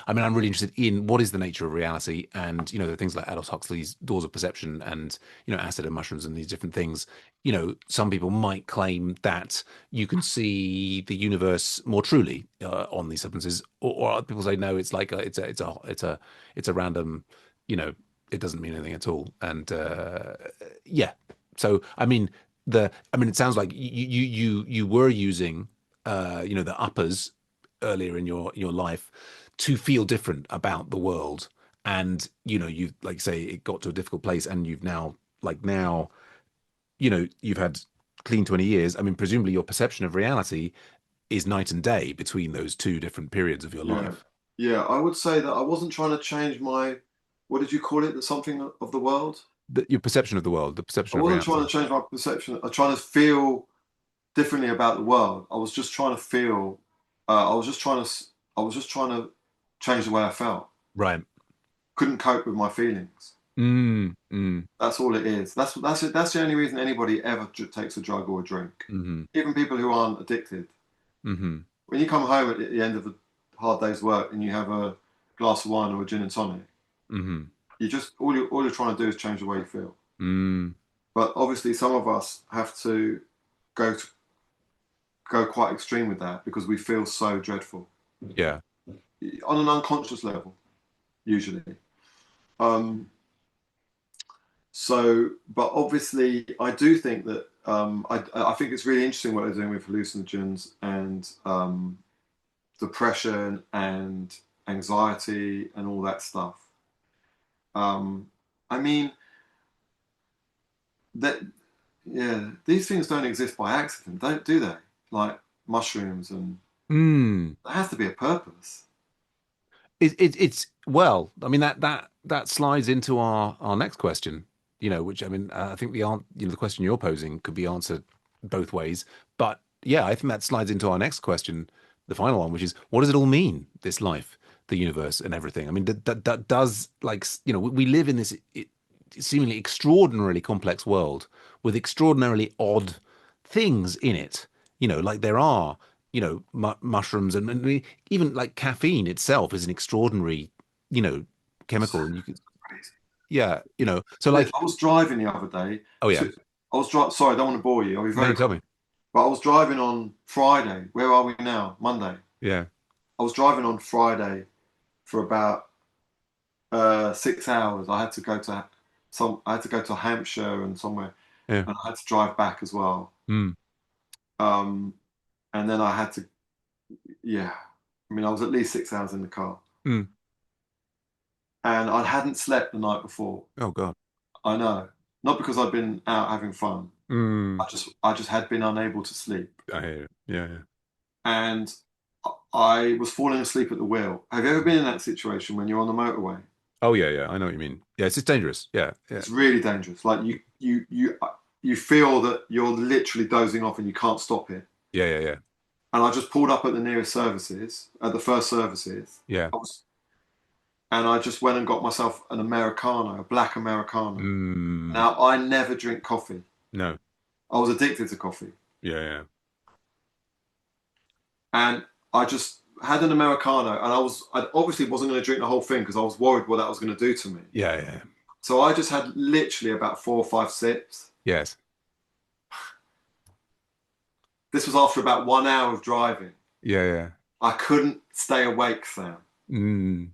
I mean, I'm really interested in what is the nature of reality, and the things like Aldous Huxley's Doors of Perception, and acid and mushrooms, and these different things. Some people might claim that you can see the universe more truly on these substances, or other people say no, it's like it's a random, you know, it doesn't mean anything at all, and yeah. So I mean, it sounds like you were using the uppers earlier in your life to feel different about the world, and you like say it got to a difficult place, and you've now like now you've had clean 20 years. I mean, presumably your perception of reality is night and day between those two different periods of your yeah, life. yeah. I would say that I wasn't trying to change what did you call it? The something of the world? Your perception of the world, the I perception of wasn't trying reality. to change my perception. I'm trying to feel differently about the world. I was just trying to feel. I was just trying to change the way I felt. Right. Couldn't cope with my feelings. Mm. That's all it is. That's it. That's the only reason anybody ever takes a drug or a drink. Mm-hmm. Even people who aren't addicted. Mm-hmm. When you come home at the end of a hard day's work and you have a glass of wine or a gin and tonic, Mm-hmm. you just all you're trying to do is change the way you feel. Mm. But obviously, some of us have to go to, go quite extreme with that because we feel so dreadful Yeah. on an unconscious level, usually. Um, but obviously, I do think that I think it's really interesting what they're doing with hallucinogens and depression and anxiety and all that stuff. Um, I mean that yeah, these things don't exist by accident, don't do they? Like mushrooms, and Mm. there has to be a purpose. It's well, I mean that slides into our next question, which I mean I think the question you're posing could be answered both ways, but yeah, I think that slides into our next question, the final one, which is what does it all mean, this life, the universe, and everything? I mean, that does like we live in this seemingly extraordinarily complex world with extraordinarily odd things in it, like there are mushrooms, and even like caffeine itself is an extraordinary, you know, chemical. And you could, Crazy. yeah, so like, I was driving the other day oh yeah, to. I was driving. Sorry, I don't want to bore you. I'll be no, very no, tell quick. me, But I was driving on Friday. Where are we now? Monday. yeah, I was driving on Friday for about 6 hours. I had to go to Hampshire and somewhere, yeah, and I had to drive back as well. mm, Um, and then I had to, yeah. I mean, I was at least 6 hours in the car, mm. and I hadn't slept the night before. Oh God, I know, not because I'd been out having fun. mm. I just had been unable to sleep, I hear you. Yeah, yeah. and I was falling asleep at the wheel. Have you ever been in that situation when you're on the motorway? Oh yeah, yeah. I know what you mean. Yeah, it's just dangerous. Yeah, yeah, It's really dangerous. Like you feel that you're literally dozing off and you can't stop it. yeah, yeah, yeah, And I just pulled up at the nearest services, at the first services. yeah. I was and I just went and got myself an Americano, a black Americano. Mm. Now, I never drink coffee. No. I was addicted to coffee. Yeah, yeah. And I just had an Americano, and I obviously wasn't going to drink the whole thing because I was worried what that was going to do to me. Yeah, yeah. So I just had literally about 4 or 5 sips. Yes. This was after about 1 hour of driving. Yeah, yeah. I couldn't stay awake, Sam. Mm.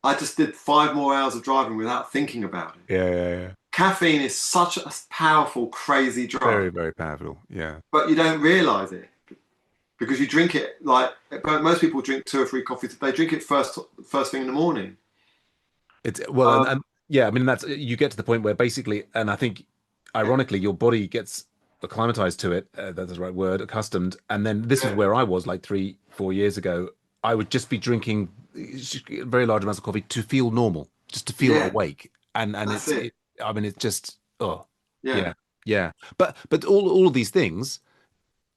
I just did 5 more hours of driving without thinking about it. Yeah, yeah, yeah. Caffeine is such a powerful, crazy Very, drug, very powerful. Yeah. but you don't realize it because you drink it like most people drink 2 or 3 coffees. They drink it first thing in the morning. It's well, Um, and yeah, I mean that's you get to the point where basically, and I think ironically, your body gets acclimatized to it. That's the right word, accustomed. And then this was yeah, where I was like 3, 4 years ago. I would just be drinking very large amounts of coffee to feel normal, just to feel yeah, awake. And that's it. I mean, it's just oh Yeah. yeah, yeah. But all of these things,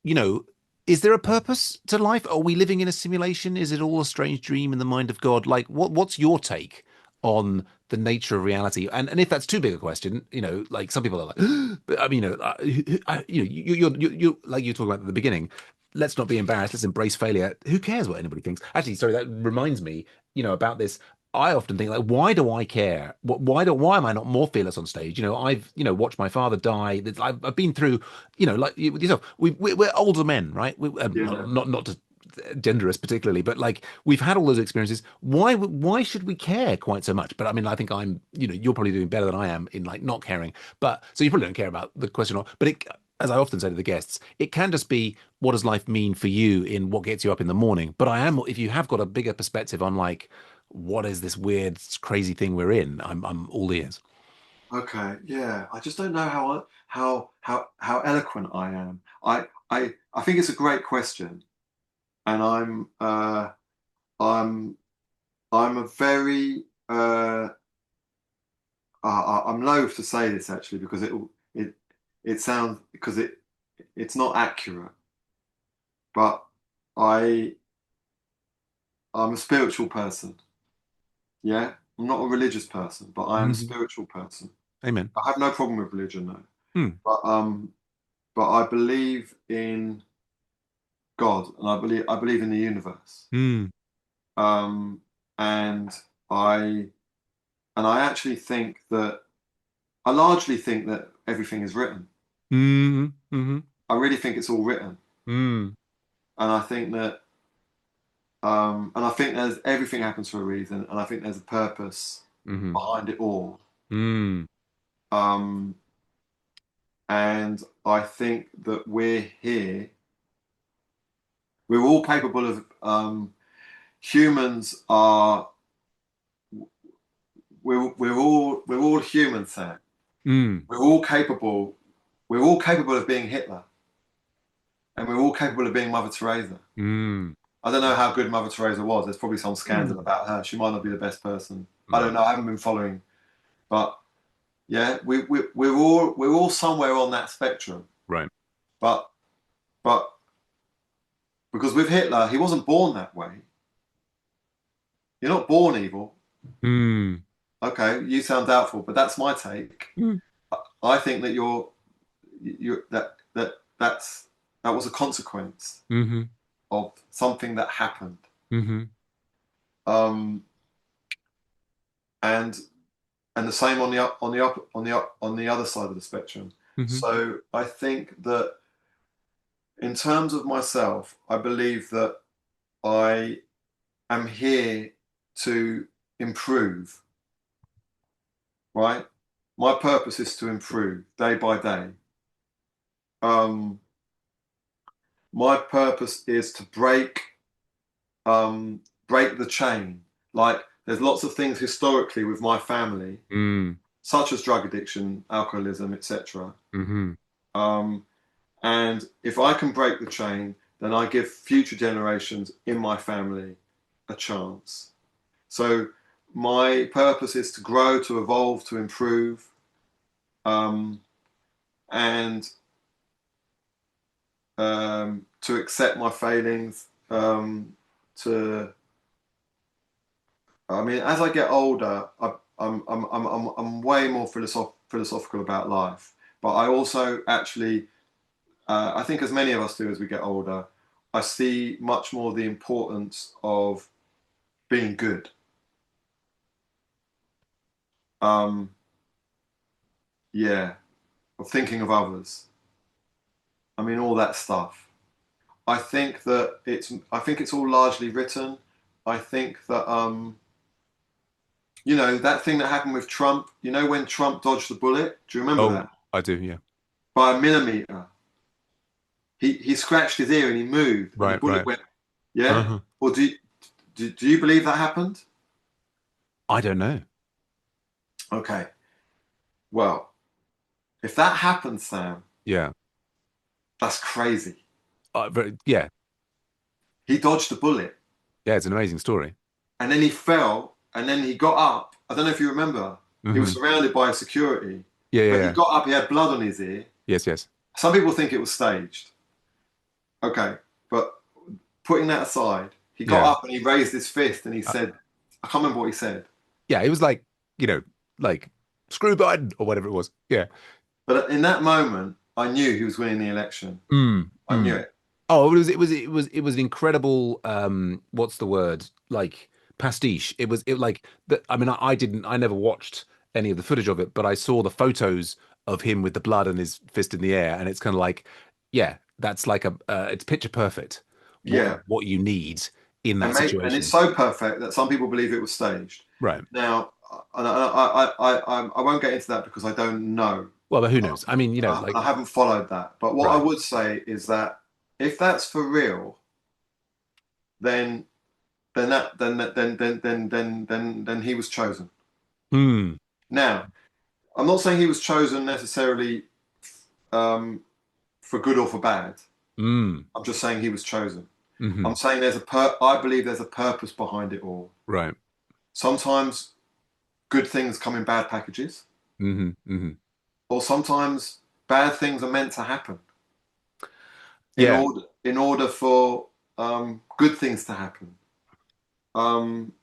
you know, is there a purpose to life? Are we living in a simulation? Is it all a strange dream in the mind of God? Like, what's your take on the nature of reality? And if that's too big a question, like some people are like, but I mean, you like you talked about at the beginning. Let's not be embarrassed. Let's embrace failure. Who cares what anybody thinks? Actually, sorry, that reminds me, about this. I often think like, why do I care? Why am I not more fearless on stage? I've watched my father die. I've been through, like with yourself. We're older men, right? Yeah. Not to gender us particularly, but like we've had all those experiences. Why should we care quite so much? But I mean, I think you're probably doing better than I am in like not caring. But so you probably don't care about the question. But as I often say to the guests, it can just be what does life mean for you in what gets you up in the morning. But if you have got a bigger perspective on like what is this weird, crazy thing we're in, I'm all ears. Okay. Yeah. I just don't know how eloquent I am. I think it's a great question, and I'm I'm a very I'm loath to say this actually because it it sounds because it's not accurate, but I I'm a spiritual person. Yeah, I'm not a religious person, but I am a Mhm. spiritual person. Amen. I have no problem with religion though, Mm. but I believe in God and I believe in the universe. Mm. Um, and I I actually think that I largely think that everything is written. Mm. Mm. I really think it's all written, Mm. and I think there's everything happens for a reason, and I think there's a purpose Mm. behind it all. Mm. Um, and I think that we're here. We're all capable of. Humans are. We're all human, Sam. Mm. We're all capable. We're all capable of being Hitler, and we're all capable of being Mother Teresa. Mm. I don't know how good Mother Teresa was. There's probably some scandal Mm. about her. She might not be the best person. I don't No. know. I haven't been following, but yeah, we're all somewhere on that spectrum. Right. But but because with Hitler, he wasn't born that way. You're not born evil. Mm. Okay, you sound doubtful, but that's my take. Mm. I think that that's that was a consequence Mm-hmm. of something that happened. Mm-hmm. Um, and and the same on the up on the up on the up on the other side of the spectrum. Mm-hmm. So I think that in terms of myself, I believe that I am here to improve, right? My purpose is to improve day by day. Um, my purpose is to break the chain. Like there's lots of things historically with my family, Mm. such as drug addiction, alcoholism, etc. Mm-hmm. Um, and if I can break the chain, then I give future generations in my family a chance. So my purpose is to grow, to evolve, to improve, um, and to accept my failings, to I mean, as I get older, I'm way more philosophical about life. But I also actually, I think as many of us do as we get older, I see much more the importance of being good. Um, yeah, of thinking of others. I mean, all that stuff. I think it's all largely written. I think that that thing that happened with Trump, when Trump dodged the bullet, do you remember Oh, that? I do, yeah. By a millimeter. He scratched his ear and he moved and the Right, bullet right. went, yeah? Uh-huh. Or do you believe that happened? I don't know. Okay. Well, if that happened, Sam, Yeah. that's crazy. Yeah. He dodged the bullet Yeah, it's an amazing story. and then he fell and then he got up. I don't know if you remember. He was Hmm. surrounded by security, Yeah, yeah, but he yeah. got up, he had blood on his ear. Yes, yes. Some people think it was staged. Okay. But putting that aside, he got Yeah. up and he raised his fist and he Uh, said, I can't remember what he said, yeah, it was like, you know, like screw Biden or whatever it was. Yeah. but in that moment, I knew he was winning the election. Mm, I knew mm. it. Oh, it was an incredible what's the word? Like pastiche. It like that I mean I never watched any of the footage of it, but I saw the photos of him with the blood and his fist in the air, and it's kind of like, yeah, that's like it's picture perfect Yeah. what you need in that And it's situation. so perfect that some people believe it was staged. Right. Now, I won't get into that because I don't know. Well, but who knows? I mean, like I haven't followed that. But what I right. would say is that if that's for real, then then he was chosen. Hmm. Now, I'm not saying he was chosen necessarily um, for good or for bad. Hmm. I'm just saying he was chosen. Hmm. I'm saying I believe there's a purpose behind it all. Right. Sometimes good things come in bad packages, Hmm. Hmm. or sometimes bad things are meant to happen Yeah. in order for good things to happen. Um,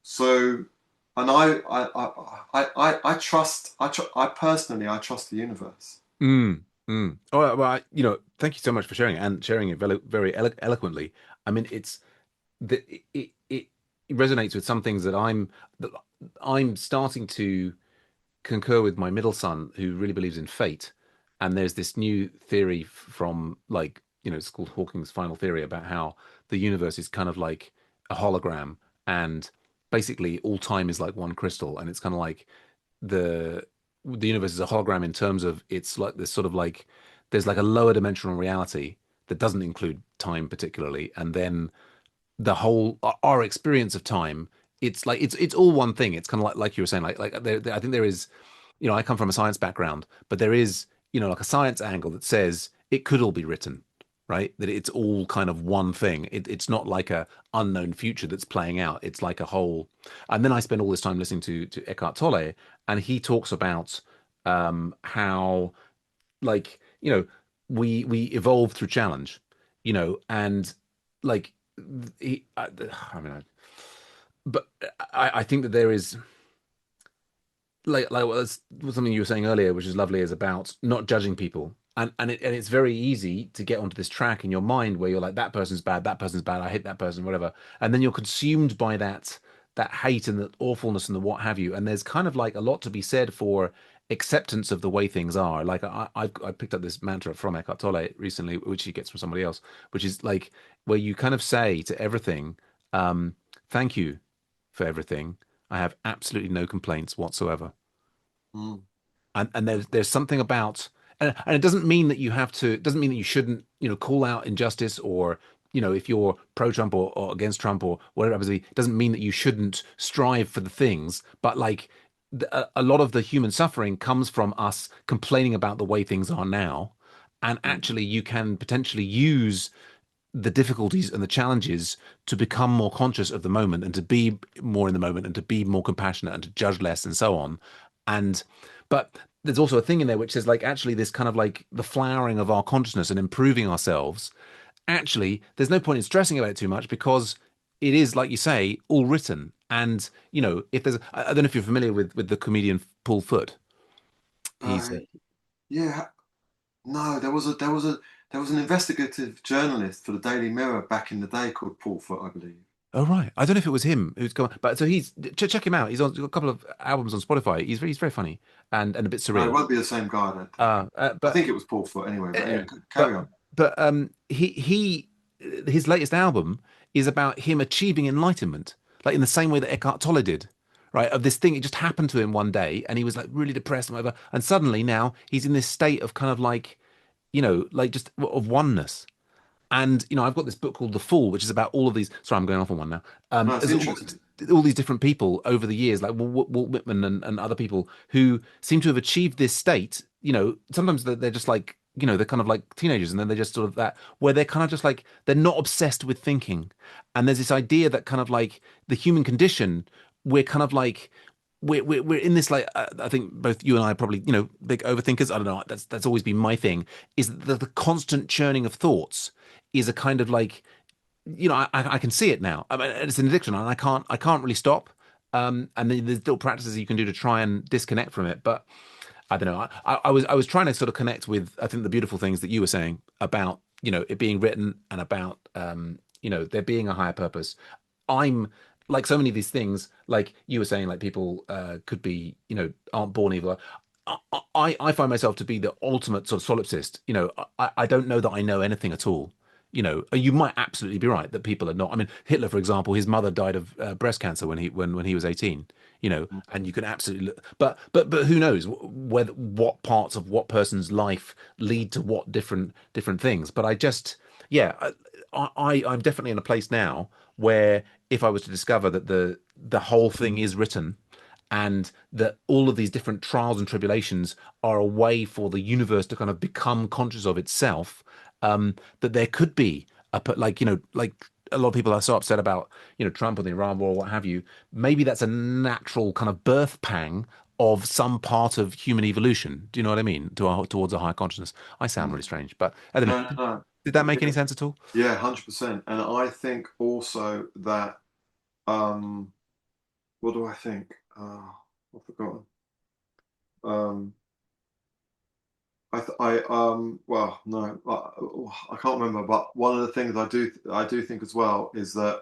so, and I trust I personally I trust the universe. Mm, mm. Oh, well, thank you so much for sharing it and sharing it very, very eloquently. I mean, it resonates with some things that I'm starting to concur with my middle son, who really believes in fate. And there's this new theory from like, it's called Hawking's final theory about how the universe is kind of like a hologram, and basically all time is like one crystal, and it's kind of like the the universe is a hologram in terms of it's like this sort of like there's like a lower dimensional reality that doesn't include time particularly, and then the whole our experience of time, it's like it's all one thing. It's kind of like you were saying, like I think there is, I come from a science background, but there is, like a science angle that says it could all be written, right? That it's all kind of one thing. It's not like a unknown future that's playing out. It's like a whole. And then I spend all this time listening to Eckhart Tolle, and he talks about how like we evolve through challenge, and like I mean, but I think that there is like well, that's something you were saying earlier, which is lovely, is about not judging people. And it's very easy to get onto this track in your mind where you're like, that person's bad, I hate that person, whatever. And then you're consumed by that hate and the awfulness and the what have you. And there's kind of like a lot to be said for acceptance of the way things are. Like I picked up this mantra from Eckhart Tolle recently, which he gets from somebody else, which is like where you kind of say to everything, thank you for everything. I have absolutely no complaints whatsoever. Mm, And there's something about, and it doesn't mean that you have to, it doesn't mean that you shouldn't, call out injustice, or if you're pro Trump or against Trump or whatever it happens to be, it doesn't mean that you shouldn't strive for the things. But like a lot of the human suffering comes from us complaining about the way things are now. And mm, actually you can potentially use the difficulties and the challenges to become more conscious of the moment, and to be more in the moment, and to be more compassionate, and to judge less, and so on. And but there's also a thing in there which says like actually this kind of like the flowering of our consciousness and improving ourselves. Actually, there's no point in stressing about it too much, because it is like you say, all written. And if there's, I don't know if you're familiar with the comedian Paul Foot. He's Uh, yeah, no, there was an investigative journalist for the Daily Mirror back in the day called Paul Foot, I believe. oh right, I don't know if it was him who's come, but so check him out. He's got a couple of albums on Spotify. He's very funny and a bit No, it surreal. won't be the same guy, I don't think. Uh, uh, I but think it was Paul Foot anyway. But uh, anyway, but carry on. he his latest album is about him achieving enlightenment, like in the same way that Eckhart Tolle did, right? Of this thing, it just happened to him one day, and he was like really depressed and whatever, and suddenly now he's in this state of kind of like, like just of oneness. And I've got this book called The Fall, which is about all of these. Sorry, I'm going off on one now. No, it's There's interesting. all these different people over the years, like Walt Whitman and other people who seem to have achieved this state. Sometimes they're just like, they're kind of like teenagers, and then they're just sort of that where they're kind of just like they're not obsessed with thinking. And there's this idea that kind of like the human condition, we're kind of like we're in this like I think both you and I are probably big overthinkers. I don't know. That's always been my thing. Is the constant churning of thoughts is a kind of like I can see it now. I mean, it's an addiction, and I can't really stop. And then there's little practices you can do to try and disconnect from it. But I don't know. I was trying to sort of connect with I think the beautiful things that you were saying about it being written and about there being a higher purpose. I'm like so many of these things, like you were saying, like people could be aren't born evil. I find myself to be the ultimate sort of solipsist. I don't know that I know anything at all. You might absolutely be right that people are not. I mean, Hitler, for example, his mother died of breast cancer when he was 18. And you can absolutely look, but who knows whether what parts of what person's life lead to what different things. But I just, yeah, I'm definitely in a place now where if I was to discover that the whole thing is written and that all of these different trials and tribulations are a way for the universe to kind of become conscious of itself, that there could be like a lot of people are so upset about Trump and the Iran war or what have you. Maybe that's a natural kind of birth pang of some part of human evolution. Do you know what I mean? Towards a higher consciousness. I sound really Mm. strange, but I don't No, know. no, no. Did that make Yeah, any sense at all? yeah, 100%. And I think also that what do I think? I've forgotten. Um, well, no, I can't remember. But one of the things I do think as well is that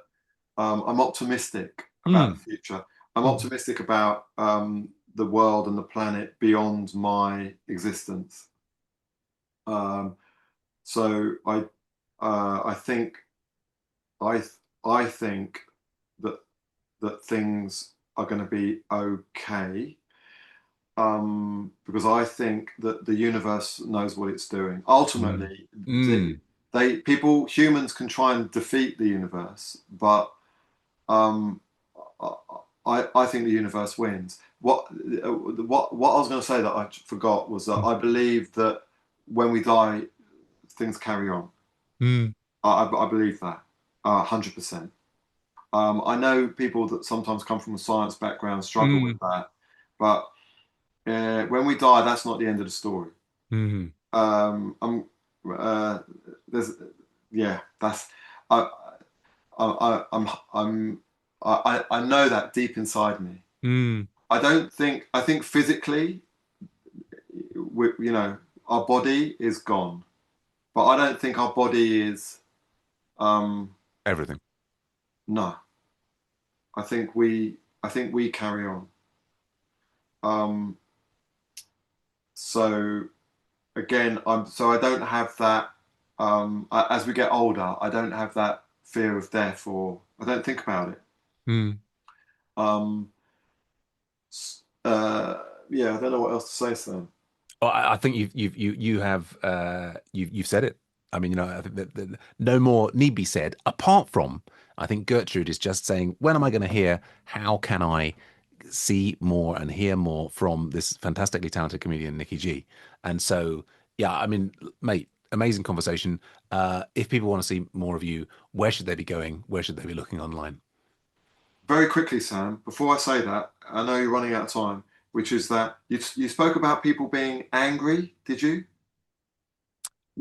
I'm optimistic about the Mm, future. I'm mm, optimistic about the world and the planet beyond my existence. Um, so I think I I think that things are going to be okay. Because I think that the universe knows what it's doing. mm, Ultimately, mm. humans can try and defeat the universe, but um, I think the universe wins. What I was going to say that I forgot was that Mm. I believe that when we die, things carry on. Mm. I believe that 100%. I know people that sometimes come from a science background struggle with Mm. that, but when we die, that's not the end of the story. Mm. I'm there's yeah, that's I I'm I know that deep inside me. Mm. I think physically, our body is gone, but I don't think our body is um Everything. no. I think we carry on. Um, so again, I don't have that as we get older, I don't have that fear of death or I don't think about it. Mm. Um, yeah, I don't know what else to say, Sam. Well, I think you've said it. I mean, I think that no more need be said. Apart from, I think Gertrude is just saying, when am I going to hear? How can I see more and hear more from this fantastically talented comedian Nicky G? And so, yeah, I mean, mate, amazing conversation. If people want to see more of you, where should they be going? Where should they be looking online? Very quickly, Sam, before I say that, I know you're running out of time, which is that you spoke about people being angry, did you?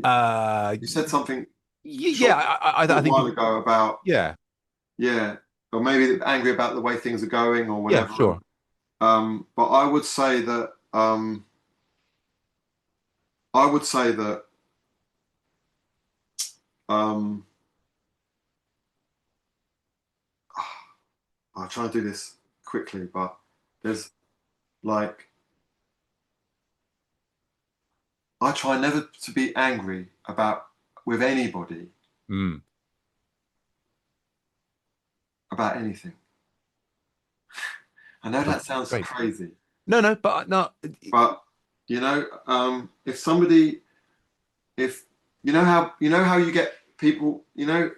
Uh, You said something yeah, short I short think while people, ago about yeah. yeah, or maybe angry about the way things are going or Yeah, whatever. sure. But I would say that um, I'll try and do this quickly, but there's like I try never to be angry about with anybody Mm, about anything. I know that's that sounds great. crazy, No, no, but no. but if somebody, if you know how you get people, you know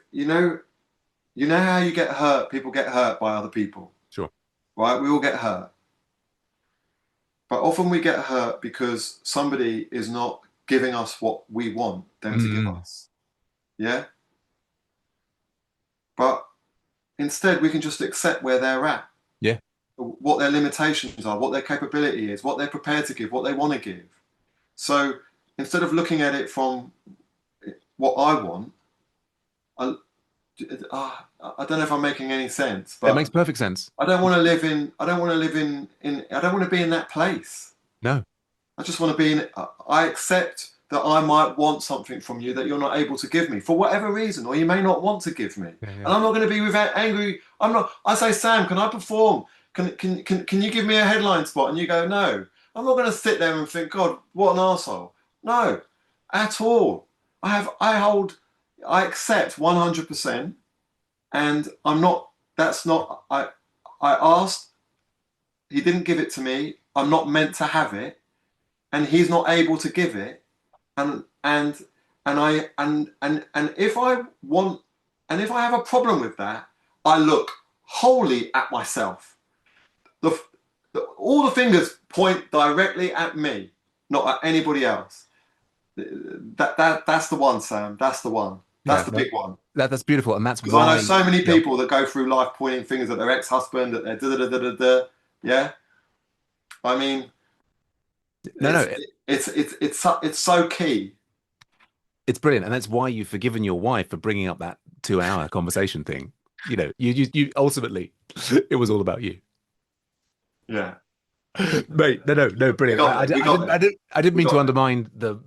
how you get hurt. People get hurt by other people, Sure. right? We all get hurt, but often we get hurt because somebody is not giving us what we want them to give Mm, us. Yeah, but instead we can just accept where they're at, yeah. what their limitations are, what their capability is, what they're prepared to give, what they want to give. So instead of looking at it from what I want, I, I don't know if I'm making any sense, It makes but perfect sense. I don't want to live I don't want to be in that place. No. I just want to be in, I accept that I might want something from you that you're not able to give me for whatever reason, or you may not want to give me. Yeah, yeah. And I'm not going to be without angry. I'm not, I say, Sam, can I perform? Can you give me a headline spot? And you go, no. I'm not going to sit there and think, God, what an arsehole. No, at all. I accept 100%. And I'm not, that's not, I asked, he didn't give it to me. I'm not meant to have it. And he's not able to give it. And if I want, and if I have a problem with that, I look wholly at myself. The, all the fingers point directly at me, not at anybody else. That's the one, Sam. That's the one. That's Yeah, the no, big one. that's beautiful, and that's Because I know why. so many Yeah. people that go through life pointing fingers at their ex-husband, at their da da da da da. Yeah, I mean, No, no, it's it's so key. it's brilliant, and that's why you've forgiven your wife for bringing up that 2 hour conversation thing. You ultimately, it was all about you. Yeah, Mate, no, no, no, we brilliant. got there. We got there. I didn't We mean to got there. undermine the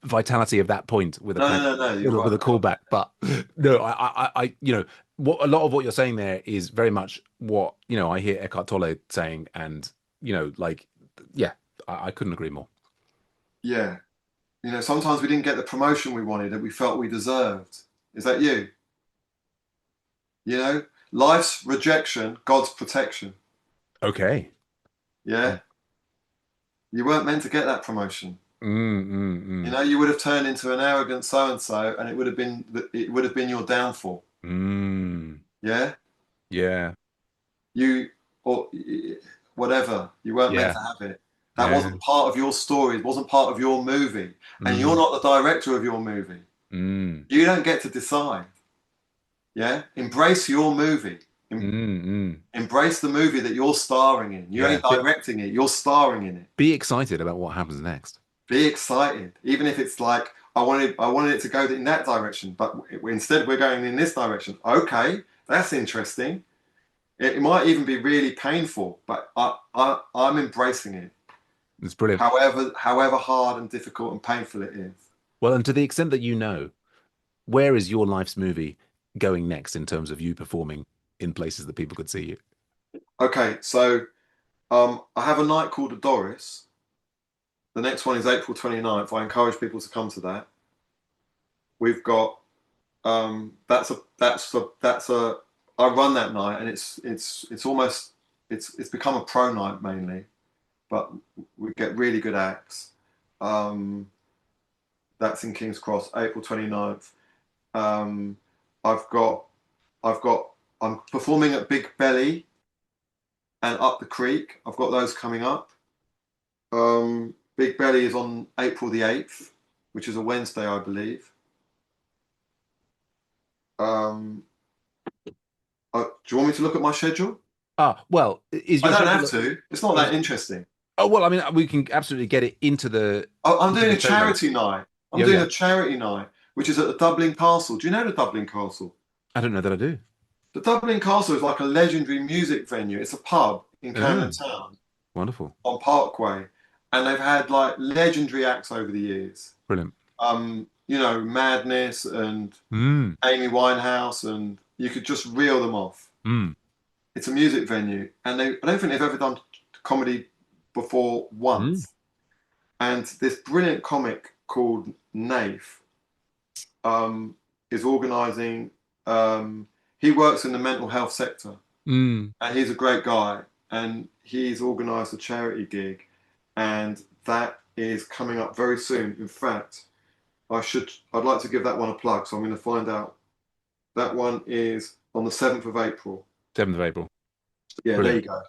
vitality of that point with a No, kind no, no, no. You're with right. a callback, but no, what a lot of what you're saying there is very much what I hear Eckhart Tolle saying, and like, yeah, I couldn't agree more. Yeah. Sometimes we didn't get the promotion we wanted that we felt we deserved. Is that you? You know, life's rejection, God's protection. Okay. Yeah. You weren't meant to get that promotion. Mm, mm, mm, You would have turned into an arrogant so and so, and it would have been your downfall. mm. Yeah. Yeah, You or whatever. You weren't meant yeah, to have it. That yeah. wasn't part of your story. It wasn't part of your movie, and you're Mm, not the director of your movie. mm, You don't get to decide. Yeah. Embrace your movie. Em- mm, mm. Embrace the movie that you're starring in. You Yeah. ain't directing it. You're starring in it. Be excited about what happens next. Be excited, even if it's like I wanted it to go in that direction, but instead we're going in this direction. Okay, that's interesting. It might even be really painful, but I'm embracing it, It's brilliant. however hard and difficult and painful it is. Well, and to the extent that where is your life's movie going next in terms of you performing in places that people could see you? Okay, so I have a night called the Doris. The next one is April 29th. I encourage people to come to that. We've got that's a I run that night, and it's almost it's become a pro night mainly, but we get really good acts. Um, that's in King's Cross, April 29th. Um, I've got I've got I'm performing at Big Belly and Up the Creek. I've got those coming up. Big Belly is on April the 8th, which is a Wednesday, I believe. Um, do you want me to look at my schedule? Ah, well, is I your don't have schedule to. It's not is that interesting. oh well, I mean, we can absolutely get it into the I'm into doing the a show notes. charity night. I'm Yeah, doing yeah. a charity night, which is at the Dublin Castle. Do you know the Dublin Castle? I don't know that I do. The Dublin Castle is like a legendary music venue. It's a pub in Camden Oh, Town wonderful. on Parkway, and they've had like legendary acts over the years. Brilliant. Madness and Mm, Amy Winehouse, and you could just reel them off. mm, It's a music venue, and I don't think they've ever done comedy before mm, once. And this brilliant comic called Naif um, is organising. He works in the mental health sector, mm. and he's a great guy. And he's organised a charity gig, and that is coming up very soon. In fact, I'd like to give that one a plug. So I'm going to find out. That one is on the 7th of April. 7th of April. Yeah, there Brilliant. you go.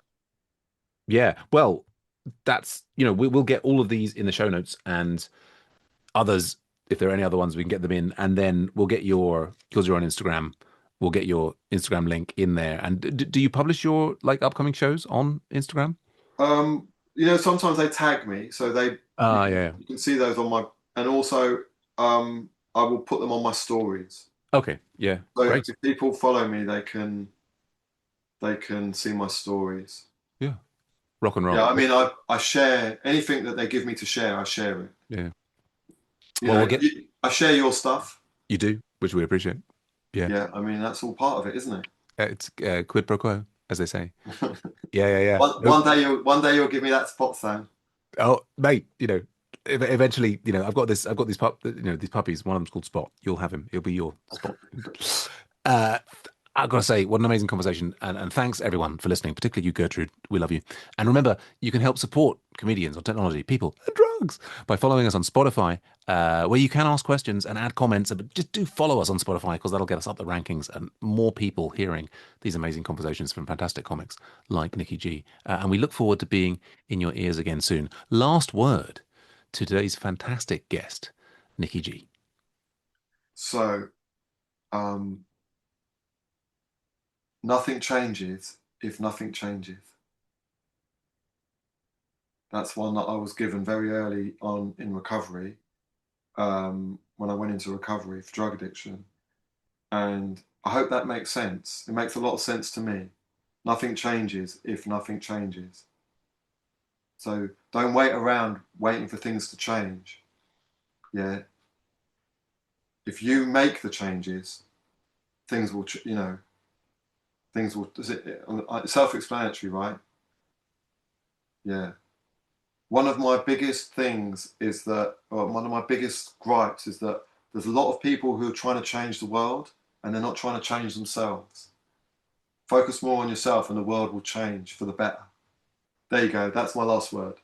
Yeah. Well, that's, we'll get all of these in the show notes and others, if there are any other ones, we can get them in. And then we'll get because you're on Instagram, we'll get your Instagram link in there. And do you publish your like upcoming shows on Instagram? Sometimes they tag me, so you Ah, can yeah. you can see those on my, and also I will put them on my stories. Okay. Yeah. So Great. if people follow me, they can see my stories. Yeah. Rock and Yeah, roll. I mean, I share anything that they give me to share. I share it. Yeah. You Well, we'll know, get, I share your stuff. you do, which we appreciate. Yeah. Yeah, I mean that's all part of it, isn't It's quid pro quo, as they say. it? Yeah. Yeah. Yeah. One, No, one day you'll give me that spot, Sam. oh, mate, eventually, I've got these these puppies. One of them's called Spot. You'll have him. He'll be your Spot. Uh, I've got to say, what an amazing conversation. And thanks everyone for listening, particularly you, Gertrude. We love you. And remember, you can help support comedians on technology, people, and drugs by following us on Spotify, where you can ask questions and add comments. But just do follow us on Spotify because that'll get us up the rankings and more people hearing these amazing conversations from fantastic comics like Nicky G. And we look forward to being in your ears again soon. Last word to today's fantastic guest, Nicky G. So, um, nothing changes if nothing changes. That's one that I was given very early on in recovery, when I went into recovery for drug addiction. And I hope that makes sense. It makes a lot of sense to me. Nothing changes if nothing changes. So don't wait around waiting for things to change. Yeah. If you make the changes, things will, things will, self-explanatory, right? Yeah. One of my biggest things is that, or one of my biggest gripes is that there's a lot of people who are trying to change the world and they're not trying to change themselves. Focus more on yourself and the world will change for the better. There you go. That's my last word.